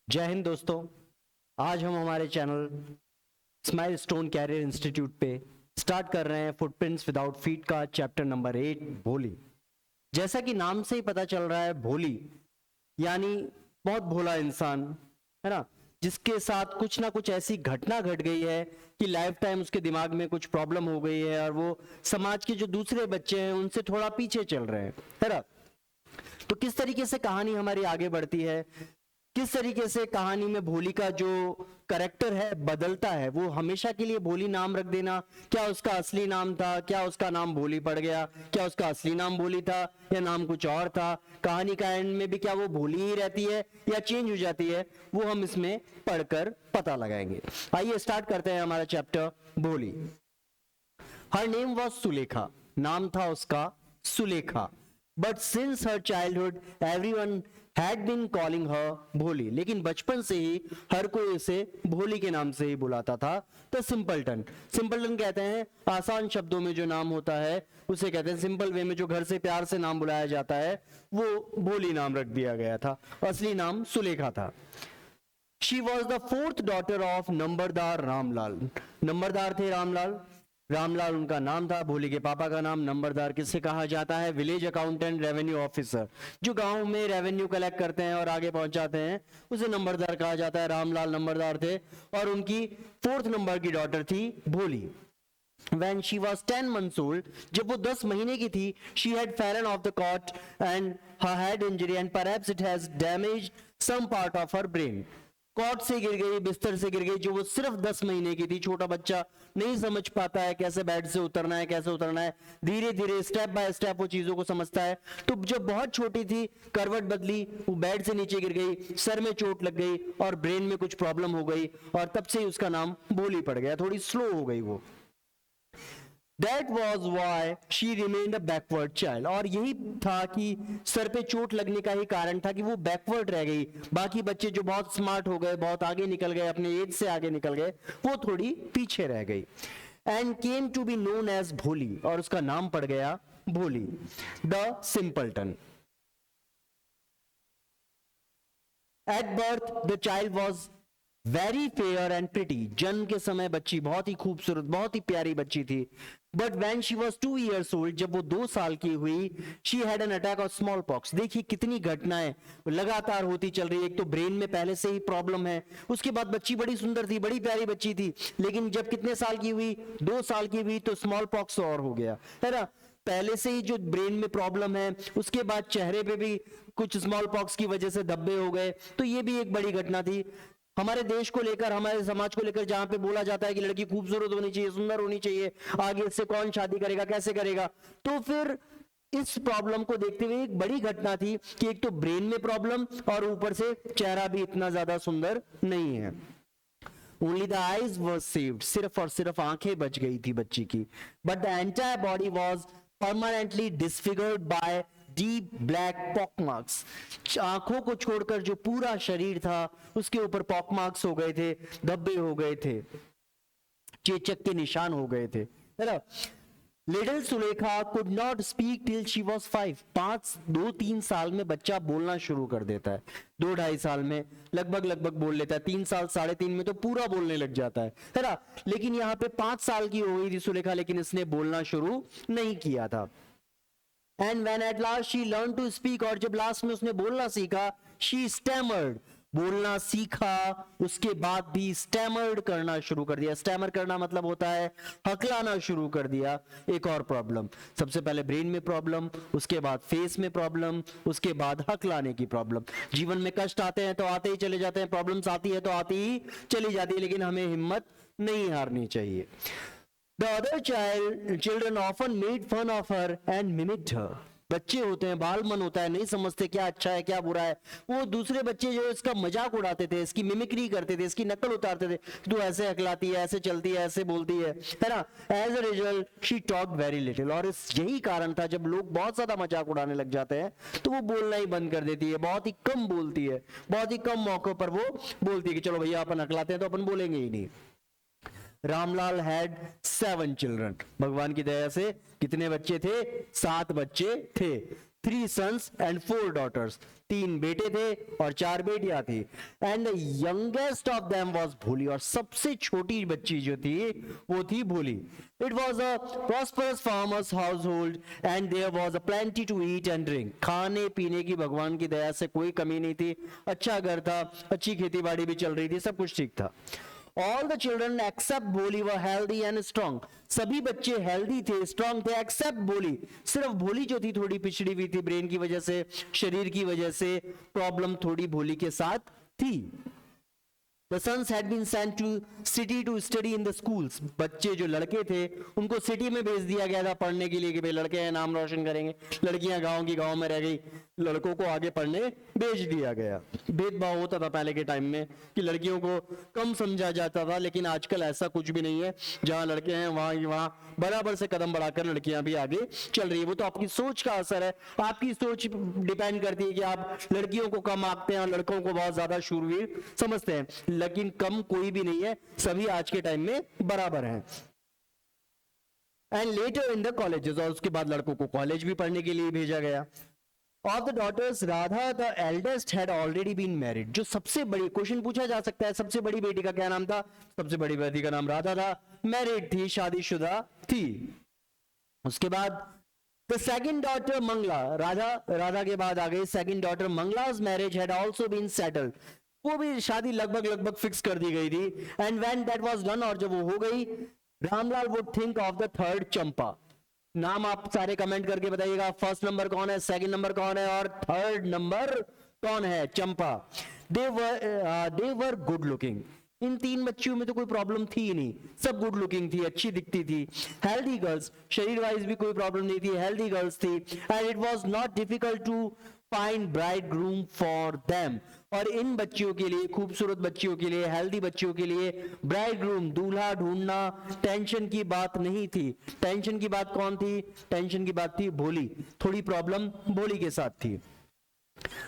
जय हिंद दोस्तों। आज हम हमारे channel Smile Stone Career Institute पे स्टार्ट कर रहे हैं फुटप्रिंट्स विदाउट फीट का चैप्टर नंबर 8 भोली। जैसा कि नाम से ही पता चल रहा है, भोली यानी बहुत भोला इंसान है ना, जिसके साथ कुछ ना कुछ ऐसी घटना घट गई है कि लाइफ टाइम उसके दिमाग में कुछ प्रॉब्लम हो गई है और वो समाज के जो दूसरे बच्चे हैं उनसे थोड़ा पीछे चल रहे हैं, है ना। तो किस तरीके से कहानी हमारी आगे बढ़ती है, किस तरीके से कहानी में भोली का जो करेक्टर है बदलता है, वो हमेशा के लिए भोली नाम रख देना, क्या उसका असली नाम था, क्या उसका नाम भोली पड़ गया, क्या उसका असली नाम भोली था या नाम कुछ और था, कहानी का एंड में भी क्या वो भोली ही रहती है या चेंज हो जाती है, वो हम इसमें पढ़कर पता लगाएंगे। आइए स्टार्ट करते हैं हमारा चैप्टर भोली। हर नेम वॉज सुलेखा, नाम था उसका Sulekha. But since her childhood everyone had been calling her Bholi, लेकिन बचपन से ही हर कोई उसे भोली के नाम से ही बुलाता था। तो सिंपलटन, सिंपलटन कहते हैं आसान शब्दों में जो नाम होता है उसे कहते हैं, सिंपल वे में जो घर से प्यार से नाम बुलाया जाता है वो भोली नाम रख दिया गया था। असली नाम सुलेखा था। She was the fourth daughter of Numberdar Ramlal. Numberdar थे रामलाल, रामलाल उनका नाम था। भोली के पापा का नाम नंबरदार किससे कहा जाता है? विलेज अकाउंटेंट, रेवेन्यू ऑफिसर, जो गांव में रेवेन्यू कलेक्ट करते हैं और आगे पहुंचाते हैं उसे नंबरदार कहा जाता है। रामलाल नंबरदार थे और उनकी फोर्थ नंबर की डॉटर थी भोली। When she was 10 months old, जब वो 10 महीने की थी, she had fallen off the cot and her head injury and perhaps it has damaged some part of her brain. Cot से गिर गई, बिस्तर से गिर गई, जो वो सिर्फ 10 महीने की थी। छोटा बच्चा नहीं समझ पाता है कैसे बेड से उतरना है, कैसे उतरना है, धीरे धीरे स्टेप बाय स्टेप वो चीजों को समझता है। तो जब बहुत छोटी थी, करवट बदली, वो बेड से नीचे गिर गई, सर में चोट लग गई और ब्रेन में कुछ प्रॉब्लम हो गई और तब से ही उसका नाम भोली पड़ गया, थोड़ी स्लो हो गई वो। That was why she remained a backward child. और यही था कि सर पे चोट लगने का ही कारण था कि वो बैकवर्ड रह गई। बाकी बच्चे जो बहुत स्मार्ट हो गए, बहुत आगे निकल गए, अपने एज से आगे निकल गए, वो थोड़ी पीछे रह गई। And came to be known as भोली, और उसका नाम पड़ गया भोली, the simpleton. At birth, the child was very fair and pretty. जन्म के समय बच्ची बहुत ही खूबसूरत, बहुत ही प्यारी बच्ची थी। But when she was 2 years old, जब वो 2 साल की हुई, she had an attack of small pox. देखिए कितनी घटनाएं लगातार होती चल रही है। एक तो ब्रेन में पहले से ही प्रॉब्लम है, उसके बाद बच्ची बड़ी सुंदर थी, बड़ी प्यारी बच्ची थी, लेकिन जब कितने साल की हुई, 2 साल की हुई, तो स्मॉल पॉक्स और हो गया, है ना। पहले से ही जो ब्रेन में प्रॉब्लम है, उसके बाद चेहरे पे भी कुछ स्मॉल पॉक्स की वजह से धब्बे हो गए, तो ये भी एक बड़ी घटना थी। हमारे देश को लेकर, हमारे समाज को लेकर, जहां पे बोला जाता है कि लड़की खूबसूरत होनी चाहिए, सुंदर होनी चाहिए, आगे इससे कौन शादी करेगा, कैसे करेगा, तो फिर इस प्रॉब्लम को देखते हुए एक बड़ी घटना थी कि एक तो ब्रेन में प्रॉब्लम और ऊपर से चेहरा भी इतना ज्यादा सुंदर नहीं है। Only the eyes were saved, सिर्फ और सिर्फ आंखें बच गई थी बच्ची की। But the entire body was permanently disfigured by deep black pock marks. आंखों को छोड़कर जो पूरा शरीर था उसके ऊपर पॉक मार्क्स हो गए थे, धब्बे हो गए थे, चेचक के निशान हो गए थे, है ना। Little Sulekha could not speak till she was 5। 2-3 साल में बच्चा बोलना शुरू कर देता है, 2-2.5 साल में लगभग बोल लेता है, 3 साल 3.5 में तो पूरा बोलने लग जाता है ना। लेकिन यहाँ पे 5 साल की हो गई थी सुलेखा, लेकिन इसने बोलना शुरू नहीं किया था। And when at last she learned to speak, और जब लास्ट में उसने बोलना सीखा, she stammered, बोलना सीखा, उसके बाद भी स्टैमर्ड करना शुरू कर दिया। स्टैमर करना मतलब होता है हकलाना शुरू कर दिया। एक और प्रॉब्लम, सबसे पहले ब्रेन में प्रॉब्लम, उसके बाद फेस में प्रॉब्लम, उसके बाद हकलाने की प्रॉब्लम। जीवन में कष्ट आते हैं तो आते ही चले जाते हैं, प्रॉब्लम्स आती है तो आती ही चली जाती है, लेकिन हमें हिम्मत नहीं हारनी चाहिए। The other children often made fun of her and mimicked her. बच्चे होते हैं, बाल मन होता है, नहीं समझते क्या अच्छा है क्या बुरा है, वो दूसरे बच्चे जो इसका मजाक उड़ाते थे, इसकी मिमिक्री करते थे, इसकी नकल उतारते थे, तू ऐसे हकलाती है, ऐसे चलती है, ऐसे बोलती है ना। As a result she talk very little, और इस यही कारण था, जब लोग बहुत ज्यादा मजाक उड़ाने लग जाते हैं तो वो बोलना ही बंद कर देती है, बहुत ही कम बोलती है, बहुत ही कम मौकों पर वो बोलती है कि चलो भैया अपन हकलाते हैं तो अपन बोलेंगे ही नहीं। Ramlal had 7 children. भगवान की दया से कितने बच्चे थे? 7 बच्चे थे। 3 sons and 4 daughters. 3 बेटे थे और 4 बेटियां थी. And the youngest of them was भोली, और सबसे छोटी बच्ची जो थी वो थी भोली. It was a prosperous farmer's household and there was a plenty to eat and drink. खाने पीने की भगवान की दया से कोई कमी नहीं थी. अच्छा घर था, अच्छी खेती बाड़ी भी चल रही थी, सब कुछ ठीक था. All the children except भोली were healthy and strong. सभी बच्चे हेल्दी थे, स्ट्रांग थे, एक्सेप्ट भोली. सिर्फ भोली जो थी थोड़ी पिछड़ी हुई थी, ब्रेन की वजह से, शरीर की वजह से प्रॉब्लम थोड़ी भोली के साथ थी. The sons had been sent to city to study in the schools. बच्चे जो लड़के थे उनको सिटी में भेज दिया गया था पढ़ने के लिए कि भाई लड़के हैं नाम रोशन करेंगे. लड़कियां गांव की गांव में रह गई, लड़कों को आगे पढ़ने भेज दिया गया. भेदभाव होता था पहले के टाइम में कि लड़कियों को कम समझा जाता था, लेकिन आजकल ऐसा कुछ भी नहीं है. जहां लड़के हैं वहां बराबर से कदम बढ़ाकर लड़कियां भी आगे चल रही है. वो तो आपकी सोच का असर है, आपकी सोच डिपेंड करती है कि आप लड़कियों को कम आंकते हैं और लड़कों को बहुत ज्यादा शूरवीर समझते हैं. लेकिन कम कोई भी नहीं है, सभी आज के टाइम में बराबर हैं. And later in the colleges, और उसके बाद लड़कों को कॉलेज भी पढ़ने के लिए भेजा गया. Of the daughters, Radha, the eldest, had already been married. जो सबसे बड़ी, क्वेश्चन पूछा जा सकता है सबसे बड़ी बेटी का क्या नाम था? सबसे बड़ी बेटी का नाम राधा था, मैरिड थी, शादीशुदा थी. उसके बाद the second daughter Mangla, Radha के बाद आ गई second daughter. Mangla's marriage had also been settled. वो भी शादी लगभग फिक्स कर दी गई थी. And when that was done, और जब वो हो गई, Ramlal would think of the third Champa. नाम आप सारे कमेंट करके बताइएगा, फर्स्ट नंबर कौन है, सेकंड नंबर कौन है और थर्ड नंबर कौन है? चंपा. दे वर गुड लुकिंग. इन 3 बच्चियों में तो कोई प्रॉब्लम थी ही नहीं, सब गुड लुकिंग थी, अच्छी दिखती थी. हेल्दी गर्ल्स, शरीर वाइज भी कोई प्रॉब्लम नहीं थी, हेल्दी गर्ल्स थी. And it was not difficult to find bride groom for them. और इन बच्चियों के लिए, खूबसूरत बच्चियों के लिए, हेल्दी बच्चियों के लिए ब्राइड ग्रूम, दूल्हा ढूंढना टेंशन की बात नहीं थी. टेंशन की बात कौन थी? टेंशन की बात थी भोली. थोड़ी प्रॉब्लम भोली के साथ थी.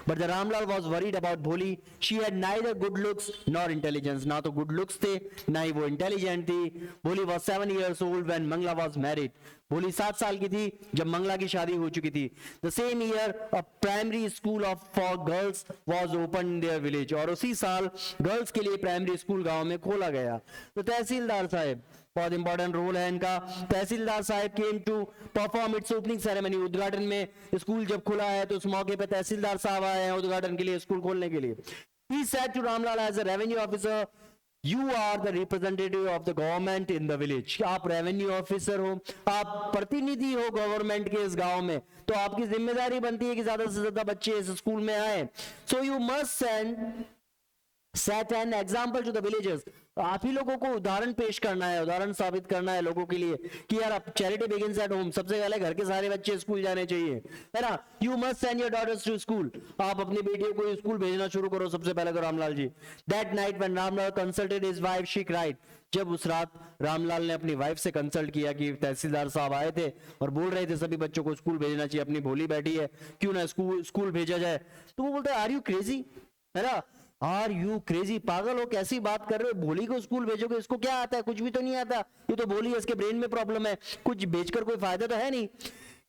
But the Ramlal was worried about Bholi. She had neither good looks nor intelligence. ना तो good looks थे, ना ही वो intelligent थी. Bholi was 7 years old when Mangla was married. भोली 7 साल की थी जब मंगला की शादी हो चुकी थी. The same year a primary school for girls was opened in their village. और उसी साल गर्ल्स के लिए प्राइमरी स्कूल गांव में खोला गया. तो तहसीलदार साहब, बहुत इंपॉर्टेंट रोल है इनका. तहसीलदार साहब came to perform its opening ceremony. उद्घाटन में, स्कूल जब खुला है तो उस मौके पे तहसीलदार साहब आए हैं उद्घाटन के लिए, स्कूल खोलने के लिए. He said to Ramlal as a revenue officer, You are the representative of the government in the village. आप रेवेन्यू ऑफिसर हो, आप प्रतिनिधि हो गवर्नमेंट के इस गांव में, तो आपकी जिम्मेदारी बनती है कि ज्यादा से ज्यादा बच्चे इस स्कूल में आए. So you must set an example to the villagers. आप ही लोगों को उदाहरण पेश करना है, उदाहरण साबित करना है लोगों के लिए कि यार अब चैरिटी बिगिंस एट होम. सबसे पहले घर के सारे बच्चे स्कूल जाने चाहिए, है ना. You must send your daughters to school. आप अपनी बेटियों को स्कूल भेजना शुरू करो सबसे पहले तो Ramlal ji. That night when Ramlal consulted his wife she cried. जब उस रात रामलाल ने अपनी वाइफ से कंसल्ट किया कि तहसीलदार साहब आए थे और बोल रहे थे सभी बच्चों को स्कूल भेजना चाहिए, अपनी भोली बैठी है, क्यों ना स्कूल भेजा जाए. तो वो बोलते आर यू क्रेजी, है ना, आर यू क्रेजी, पागल हो, कैसी बात कर रहे हो, भोली को स्कूल भेजोगे, इसको क्या आता है, कुछ भी तो नहीं आता, ये तो भोली है, इसके ब्रेन में प्रॉब्लम है, कुछ भेजकर कोई फायदा तो है नहीं.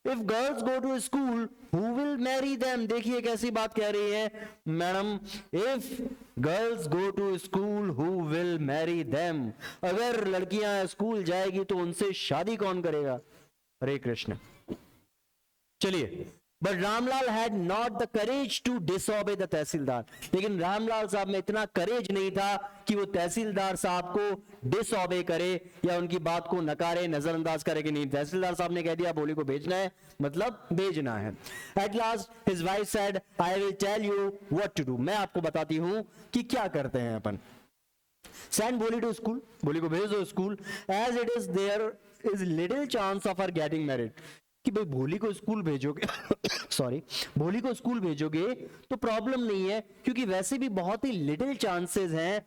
If girls go to school who will marry them. देखिए कैसी बात कह रही है madam. If girls go to school who will marry them. अगर लड़कियां स्कूल जाएगी तो उनसे शादी कौन करेगा. हरे कृष्ण. चलिए, but Ramlal had not the courage to disobey the tehsildar. लेकिन रामलाल साहब में इतना करेज नहीं था कि वो तहसीलदार साहब को डिसओबे करे या उनकी बात को नकारे, नजरअंदाज करे कि नहीं. तहसीलदार साहब ने कह दिया भोली को भेजना है, मतलब भेजना है. At last his wife said I will tell you what to do. मैं आपको बताती हूं कि क्या करते हैं अपन. Send Bholi to school. Bholi को भेज दो school. As it is there is little chance of her getting married. कि भाई भोली को स्कूल भेजोगे सॉरी, भोली को स्कूल भेजोगे तो प्रॉब्लम नहीं है, क्योंकि वैसे भी बहुत ही लिटिल चांसेस हैं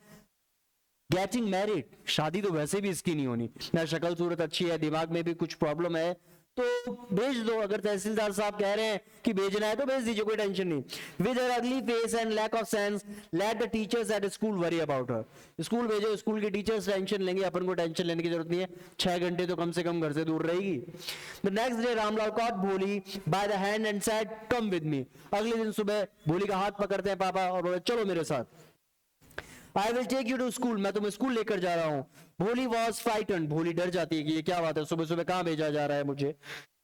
गेटिंग मैरिड. शादी तो वैसे भी इसकी नहीं होनी, ना शक्ल सूरत अच्छी है, दिमाग में भी कुछ प्रॉब्लम है, तो भेज दो, अगर तहसीलदार साहब कह रहे हैं कि भेजना है तो भेज दीजिए, कोई टेंशन नहीं। With her ugly face and lack of sense let the teachers at school worry about her. School भेजो, स्कूल के टीचर्स टेंशन लेंगे, अपन को टेंशन लेने की जरूरत नहीं है, 6 घंटे तो कम से कम घर से दूर रहेगी। The next day Ramlal caught Bholi by the hand and said come with me. अगले दिन सुबह भोली का हाथ पकड़ते हैं पापा और बोले चलो मेरे साथ। I will take you to school, मैं तुम्हें स्कूल लेकर जा रहा हूं। भोली वॉज फ्राइटन, भोली डर जाती है कि ये क्या बात है, सुबह सुबह कहां भेजा जा रहा है मुझे।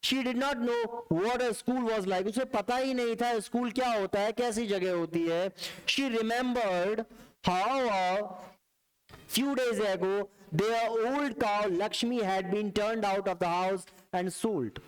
She did not know what a school was like, उसे पता ही नहीं था स्कूल क्या होता है, कैसी जगह होती है। She remembered how few days ago their old cow Lakshmi had been turned out of the house and sold।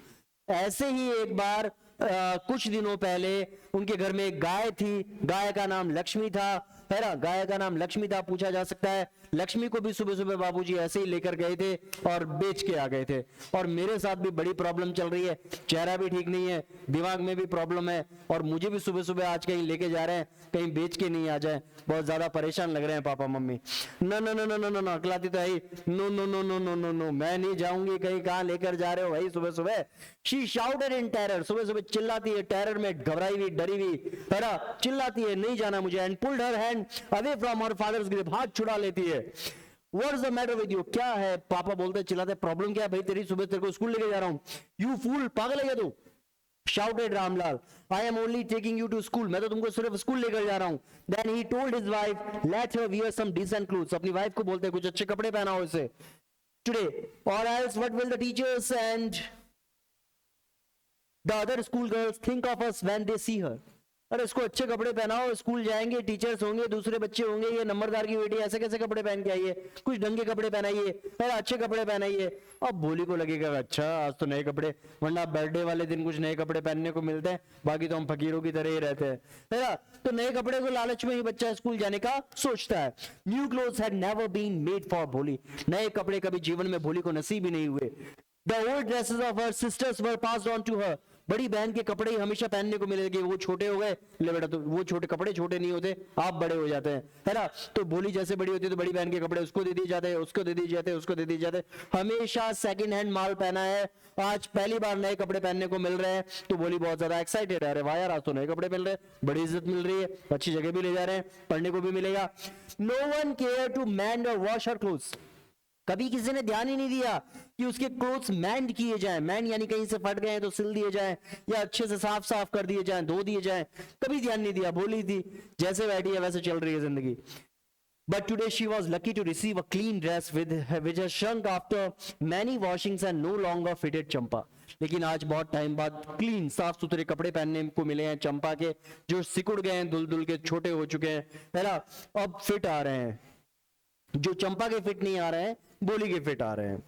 ऐसे ही एक बार कुछ दिनों पहले उनके घर में एक गाय थी, गाय का नाम लक्ष्मी था, है ना, गाय का नाम लक्ष्मी था। पूछा जा सकता है लक्ष्मी को भी सुबह सुबह बाबूजी ऐसे ही लेकर गए थे और बेच के आ गए थे। और मेरे साथ भी बड़ी प्रॉब्लम चल रही है, चेहरा भी ठीक नहीं है, दिमाग में भी प्रॉब्लम है, और मुझे भी सुबह सुबह आज कहीं लेके जा रहे हैं, कहीं बेच के नहीं आ जाए, बहुत ज्यादा परेशान लग रहे हैं papa mummy. No no no no no no no, अकलाती तो है, no no no no no no no, मैं नहीं जाऊंगी कहीं, कहां लेकर जा रहे हो भाई सुबह सुबह। शी शाउटेड इन टेरर, सुबह सुबह चिल्लाती है, टेरर में घबराई हुई डरी हुई, है ना, चिल्लाती है नहीं जाना मुझे। And pulled her hand away from her father's grip, हाथ छुड़ा लेती है। What is the matter with you? क्या है? पापा बोलते चिल्लाते, प्रॉब्लम क्या है भाई तेरी, सुबह तेरे को स्कूल लेके जा रहा हूं। You fool, पागल है क्या तू? Shouted Ramlal, I am only taking you to school, मैं तो तुमको सिर्फ स्कूल लेकर जा रहा हूं। Then he told his wife, let her wear some decent clothes, अपनी वाइफ को बोलते कुछ अच्छे कपड़े पहनाओ इसे today, or else what will the teachers and the other school girls think of us when they see her। अरे इसको अच्छे कपड़े पहनाओ, स्कूल जाएंगे, टीचर्स होंगे, दूसरे बच्चे होंगे, ये नंबरदार की बेटी ऐसे कैसे कपड़े पहन के आई है, कुछ ढंग के कपड़े पहनाइए, पहले अच्छे कपड़े पहनाइए। अब भोली को लगेगा अच्छा आज तो नए कपड़े, वरना बर्थडे वाले दिन कुछ नए कपड़े पहनने को मिलते हैं, बाकी तो हम फकीरों की तरह ही रहते हैं, है ना। तो नए कपड़े को लालच में ही बच्चा स्कूल जाने का सोचता है। New clothes had never been made for Bholi, नए कपड़े कभी जीवन में भोली को नसीब ही नहीं हुए। The old dresses of her sisters were passed on to her, बड़ी बहन के कपड़े ही हमेशा पहनने को मिलेंगे, वो छोटे हो गए, ले बेटा तो वो छोटे कपड़े छोटे नहीं होते, आप बड़े हो जाते हैं, है ना। तो भोली जैसे बड़ी होती है तो बड़ी बहन के कपड़े उसको दे दिए जाते हैं, उसको दे दिए जाते हैं, उसको दे दिए जाते हैं। हमेशा सेकंड हैंड माल पहना है, आज पहली बार नए कपड़े पहनने को मिल रहे हैं, तो भोली बहुत ज्यादा एक्साइटेड है, अरे वाह यार आज तो नए कपड़े मिल रहे हैं, बड़ी इज्जत मिल रही है, अच्छी जगह भी ले जा रहे हैं, पढ़ने को भी मिलेगा। No one care to mend or wash her clothes, कभी किसी ने ध्यान ही नहीं दिया कि उसके क्लोथ्स मैंड किए जाएं, मैंड यानी कहीं से फट गए तो सिल दिए जाएं, या अच्छे से साफ साफ कर दिए जाएं, धो दिए जाएं, कभी ध्यान नहीं दिया। भोली थी जैसे बैठी है वैसे चल रही है जिंदगी। But today she was lucky to receive a clean dress which has shrunk after many washings and no longer fitted चंपा। लेकिन आज बहुत टाइम बाद क्लीन साफ सुथरे कपड़े पहनने को मिले हैं चंपा के, जो सिकुड़ गए हैं, धुल धुल के छोटे हो चुके हैं, है ना, अब फिट आ रहे हैं। जो चंपा के फिट नहीं आ रहे हैं, बोली के फिट आ रहे हैं।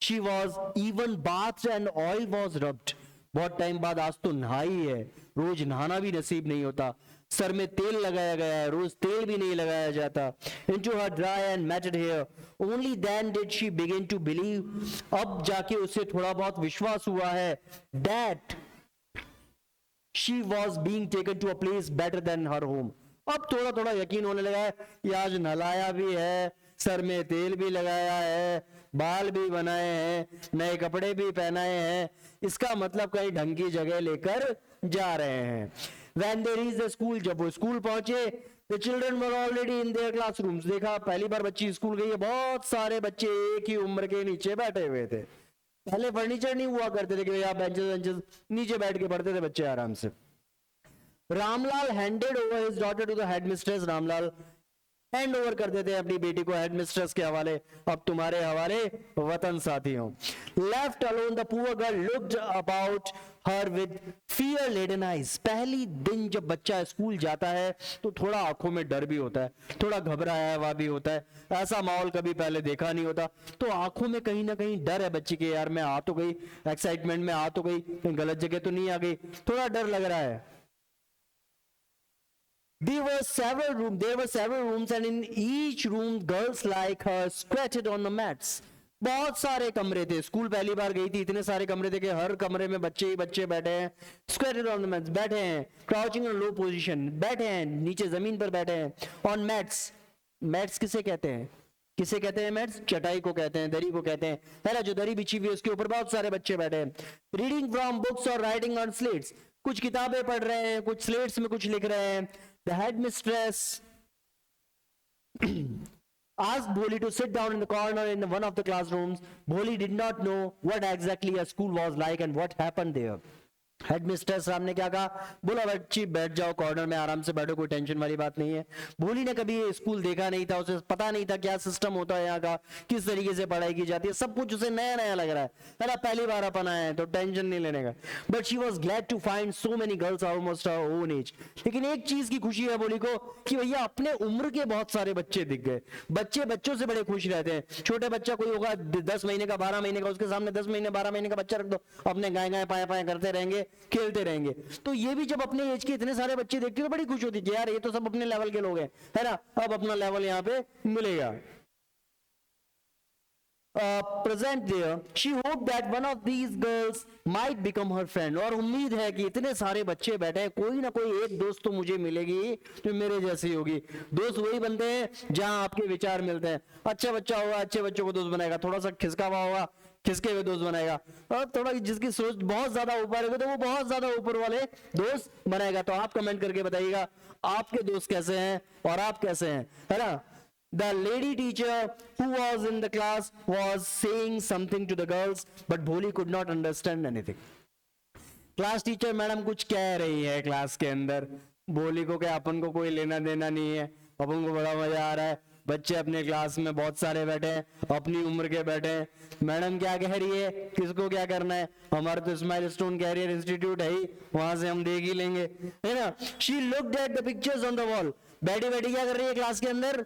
She was even bath and oil was rubbed, बहुत टाइम बाद आज तो नहाई है, रोज नहाना भी नसीब नहीं होता, सर में तेल लगाया गया है, रोज तेल भी नहीं लगाया जाता। Into her dry and matted hair, only then did she begin to believe, अब जाके उसे थोड़ा बहुत विश्वास हुआ है, that she was being taken to a place better than her home। अब थोड़ा थोड़ा यकीन होने लगा है कि आज नहलाया भी है, सर में तेल भी लगाया है, बाल भी बनाए हैं, नए कपड़े भी पहनाए हैं, इसका मतलब कहीं ढंग की जगह लेकर जा रहे हैं। When they reached the school, जब वो स्कूल पहुंचे, the children were already in their classrooms, देखा पहली बार बच्ची स्कूल गई है, बहुत सारे बच्चे एक ही उम्र के नीचे बैठे हुए थे। पहले फर्नीचर नहीं हुआ करते थे कि आप बेंचेस नीचे बैठ के पढ़ते थे बच्चे आराम से। Ramlal handed over his daughter to the headmistress, Ramlal hand over कर देते हैं अपनी बेटी को हेडमिस्ट्रेस के हवाले, अब तुम्हारे हवाले वतन साथियों। Left alone the poor girl looked about her with fear laden eyes, पहली दिन जब बच्चा स्कूल जाता है तो थोड़ा आंखों में डर भी होता है, थोड़ा घबराया हुआ भी होता है, ऐसा माहौल कभी पहले देखा नहीं होता, तो आंखों में कहीं ना कहीं डर है बच्चे के, यार मैं आ तो गई एक्साइटमेंट में, आ तो गई कहीं गलत जगह तो नहीं आ गई, थोड़ा डर लग रहा है। There were several rooms and in each room girls like her squatted on the mats। बहुत सारे कमरे थे, स्कूल पहली बार गई थी, इतने सारे कमरे थे कि हर कमरे में बच्चे ही बच्चे बैठे हैं, squatted on the mats, बैठे हैं, crouching in low position, बैठे हैं नीचे जमीन पर बैठे हैं, on mats, mats किसे कहते हैं, किसे कहते हैं मेट्स? चटाई को कहते हैं, दरी को कहते हैं, है ना, जो दरी बिछी हुई है उसके ऊपर बहुत सारे बच्चे बैठे हैं। रीडिंग फ्रॉम बुक्स और राइटिंग ऑन स्लेट्स, कुछ किताबें पढ़ रहे हैं, कुछ स्लेट्स में कुछ लिख रहे हैं। The head mistress asked Bholi to sit down in the corner in one of the classrooms. Bholi did not know what exactly a school was like and what happened there. Headmistress साहब ने क्या कहा? बोला बच्ची बैठ जाओ corner में, आराम से बैठो, कोई टेंशन वाली बात नहीं है। भोली ने कभी स्कूल देखा नहीं था, उसे पता नहीं था क्या सिस्टम होता है यहाँ का, किस तरीके से पढ़ाई की जाती है, सब कुछ उसे नया नया लग रहा है ना, पहली बार अपन आए हैं तो टेंशन नहीं लेने का। But she was glad to find so many girls almost her own age. लेकिन एक चीज की खुशी है भोली को कि भैया अपने उम्र के बहुत सारे बच्चे दिख गए। बच्चे बच्चों से बड़े खुश रहते हैं। छोटे बच्चा कोई होगा 10 महीने का, 12 महीने का, उसके सामने 10 महीने 12 महीने का बच्चा रख दो, अपने गाय गाय पाए पाए करते रहेंगे, खेलते रहेंगे। तो ये भी जब अपने एज के इतने सारे बच्चे देखते हैं तो बड़ी खुश होती है, यार ये तो सब अपने लेवल के लोग हैं, है ना, अब अपना लेवल यहाँ पे मिलेगा। present there, she hoped that one of these girls might become her friend। और उम्मीद है कि इतने सारे बच्चे बैठे हैं, कोई ना कोई एक दोस्त तो मुझे मिलेगी जो मेरे जैसी होगी। दोस्त वही बनते हैं जहां आपके विचार मिलते हैं। अच्छा बच्चा होगा अच्छे बच्चों को दोस्त बनाएगा, थोड़ा सा खिसका हुआ होगा खिसके हुए दोस्त बनाएगा, और थोड़ा जिसकी सोच बहुत ज्यादा ऊपर है तो वो बहुत ज्यादा ऊपर वाले दोस्त बनाएगा। तो आप कमेंट करके बताइएगा आपके दोस्त कैसे हैं और आप कैसे हैं, है ना। The lady teacher who was in the class was saying something to the girls, but Bholi could not understand anything. Class teacher madam कुछ कह रही है क्लास के अंदर, भोली को क्या अपन को कोई लेना देना नहीं है, अपन को बड़ा मजा आ रहा है, बच्चे अपने क्लास में बहुत सारे बैठे हैं, अपनी उम्र के बैठे हैं, मैडम क्या कह रही है, किसको क्या करना है, हमारा तो स्माइल स्टोन कैरियर इंस्टीट्यूट है ही, वहां से हम देख ही लेंगे, है ना। She looked at the pictures on the wall, बैठी बैठी क्या कर रही है क्लास के अंदर,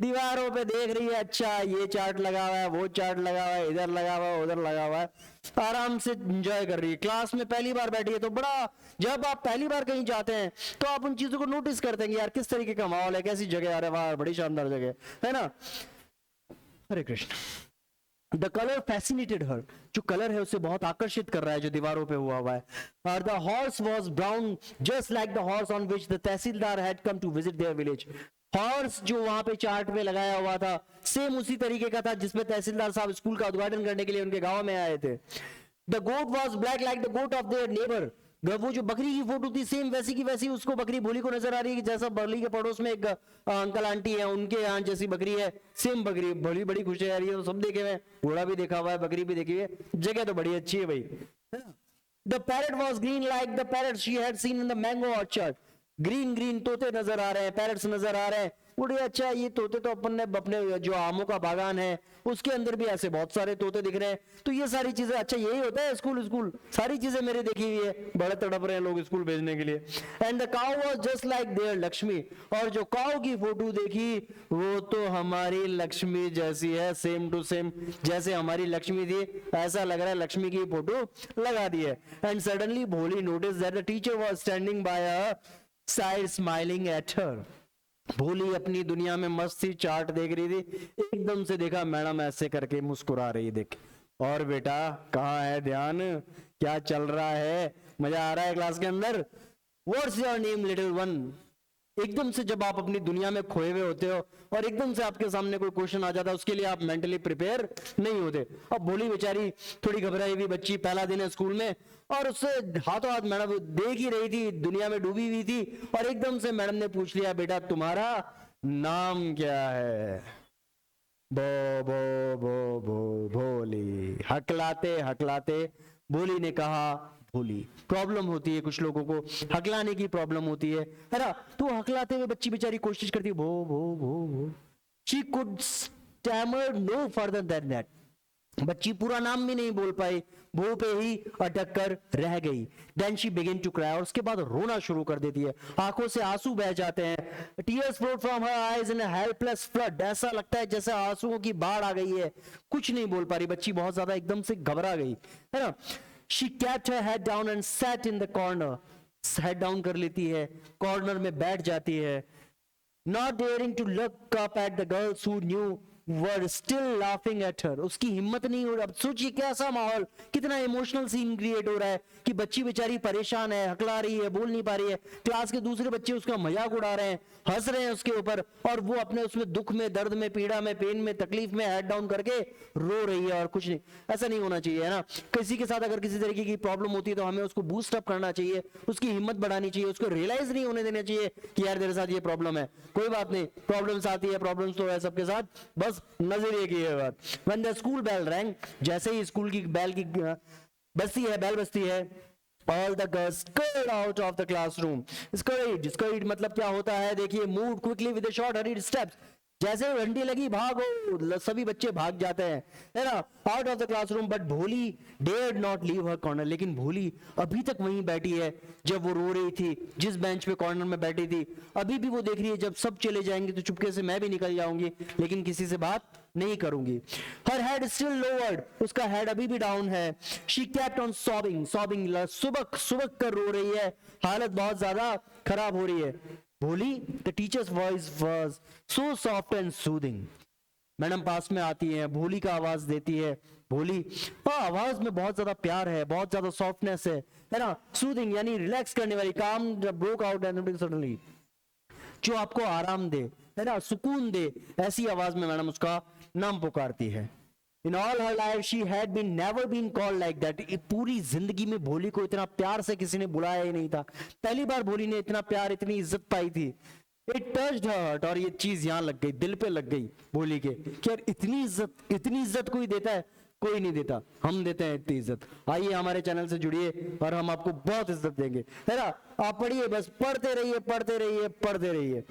दीवारों पे देख रही है, अच्छा ये चार्ट लगा हुआ है, वो चार्ट लगा हुआ है, इधर लगा हुआ है, उधर लगा हुआ है, आराम से एंजॉय कर रही है। क्लास में पहली बार बैठी है तो बड़ा, जब आप पहली बार कहीं जाते हैं तो आप उन चीजों को नोटिस करते हैं, यार किस तरीके का माहौल है, कैसी जगह, अरे वाह बड़ी शानदार जगह है ना। हरे कृष्ण। द कलर फैसिनेटेड हर, जो कलर है उसे बहुत आकर्षित कर रहा है जो दीवारों पे हुआ हुआ है। और the horse was brown just like the horse on which the tehsildar had come to visit their village. Horse जो वहां पे चार्ट पे लगाया हुआ था सेम उसी तरीके का था जिसमें तहसीलदार साहब स्कूल का उद्घाटन करने के लिए उनके गांव में आए थे। The goat was black like the goat of their neighbour, वो जो बकरी की फोटो थी सेम वैसी की वैसी उसको बकरी भोली को नजर आ रही है, जैसा बकरी के पड़ोस में एक अंकल आंटी है उनके यहाँ जैसी बकरी है, सेम बकरी। भोली बड़ी खुश है यार, ये तो सब देखे हुए, घोड़ा भी देखा हुआ है, बकरी भी देखी हुई है, जगह तो बड़ी अच्छी है भाई। The parrot was green like the parrot she had seen in the mango orchard, green green तोते नजर आ रहे हैं, पैरट्स नजर आ रहे हैं, बड़े अच्छा ये तोते तो अपन ने अपने जो आमों का बागान है उसके अंदर भी ऐसे बहुत सारे तोते दिख रहे हैं, तो ये सारी चीजें, अच्छा यही होता है स्कूल, स्कूल सारी चीजें मेरी देखी हुई है, बड़े तड़प रहे हैं लोग स्कूल भेजने के लिए। And the cow was just like their Lakshmi, और जो काउ की फोटो देखी वो तो हमारी लक्ष्मी जैसी है, सेम टू सेम, जैसे हमारी लक्ष्मी थी ऐसा लग रहा है लक्ष्मी की फोटो लगा दी है। एंड सडनली भोली notice that the teacher was standing bye a side smiling at her. भोली अपनी दुनिया में मस्त सी चार्ट देख रही थी, एकदम से देखा मैडम ऐसे करके मुस्कुरा रही, देख, और बेटा कहाँ है ध्यान, क्या चल रहा है, मजा आ रहा है क्लास के अंदर, what's your name little one. एकदम से जब आप अपनी दुनिया में खोए हुए होते हो और एकदम से आपके सामने कोई क्वेश्चन आ जाता है उसके लिए आप मेंटली प्रिपेयर नहीं होते। अब भोली बेचारी थोड़ी घबराई हुई बच्ची, पहला दिन है स्कूल में, और उससे हाथों हाथ मैडम देख ही रही थी, दुनिया में डूबी हुई थी, और एकदम से मैडम ने पूछ लिया बेटा तुम्हारा नाम क्या है। बो बो बो बो भोली, हकलाते हकलाते भोली ने कहा भोली। प्रॉब्लम होती है कुछ लोगों को, हकलाने की प्रॉब्लम होती है ना, तो हकलाते हुए बच्ची बेचारी कोशिश करती है भो भो भो भो। She could stammer no further than that, बच्ची पूरा नाम भी नहीं बोल पाई, भो पे ही अटक कर रह गई। Then she begin to cry, और उसके बाद रोना शुरू कर देती है, आंखों से आंसू बह जाते हैं। Tears flow from her eyes in a helpless flood, ऐसा लगता है जैसे आंसुओं की बाढ़ आ गई है, कुछ नहीं बोल पा रही बच्ची, बहुत ज्यादा एकदम से घबरा गई, है ना। She kept her head down and sat in the corner, head down कर लेती है, कॉर्नर में बैठ जाती है। Not daring to look up at the girls who knew were still laughing at her, उसकी हिम्मत नहीं हो रही। अब सोचिए कैसा माहौल, कितना इमोशनल सीन क्रिएट हो रहा है कि बच्ची बेचारी परेशान है, हकला रही है, बोल नहीं पा रही है, क्लास के दूसरे बच्चे उसका मजाक उड़ा रहे हैं, हंस रहे हैं उसके ऊपर, और वो अपने उसमें दुख में, दर्द में, पीड़ा में, पेन में, तकलीफ में हेड डाउन करके रो रही है और कुछ नहीं। ऐसा नहीं होना चाहिए, है ना। किसी के साथ अगर किसी तरीके की प्रॉब्लम होती है तो हमें उसको बूस्ट अप करना चाहिए, उसकी हिम्मत बढ़ानी चाहिए, उसको रियलाइज नहीं होने देना चाहिए कि यार तेरे साथ ये प्रॉब्लम है, कोई बात नहीं, प्रॉब्लम्स आती है, प्रॉब्लम्स तो है सबके साथ, बस नजरिए की है बात। When the school bell rang, जैसे ही स्कूल की बेल की बजती है, बेल बजती है, all the girls scurried out of the classroom. Scurried मतलब क्या होता है, देखिए, moved quickly with a short hurried steps, जैसे घंटी लगी भागो, सभी बच्चे भाग जाते हैं, है ना, out of the classroom. But Bholi dared not leave her corner, लेकिन भोली अभी तक वहीं बैठी है जब वो रो रही थी, जिस बेंच पे कॉर्नर में बैठी थी, अभी भी वो देख रही है जब सब चले जाएंगे तो चुपके से मैं भी निकल जाऊंगी, लेकिन किसी से बात नहीं करूंगी। हर हेड स्टिल लोवर्ड, उसका हेड अभी भी डाउन है। शी केप्ट ऑन सॉबिंग, सुबक सुबक कर रो रही है, हालत बहुत ज्यादा खराब हो रही है। Bholi, the teacher's voice was so soft and soothing, madam पास में आती है, भोली का आवाज देती है। भोली, आवाज में बहुत ज्यादा प्यार है, बहुत ज्यादा सॉफ्टनेस है ना। सूदिंग यानी रिलैक्स करने वाली, काम ब्रोक आउट एंड सडनली, जो आपको आराम दे, है ना, सुकून दे, ऐसी आवाज में मैडम उसका नाम पुकारती है। In all her life she had been never been called like that, पूरी जिंदगी में भोली को इतना प्यार से किसी ने बुलाया ही नहीं था, पहली बार भोली ने इतना प्यार, इतनी इज्जत पाई थी। इट टच्ड हर्ट, और ये चीज यहां लग गई, दिल पे लग गई भोली के, कि यार इतनी इज्जत कोई देता है, कोई नहीं देता, हम देते हैं इतनी इज्जत। आइए हमारे चैनल से जुड़िए और हम आपको बहुत इज्जत देंगे, है ना। आप पढ़िए, बस पढ़ते रहिए, पढ़ते रहिए, पढ़ते रहिए।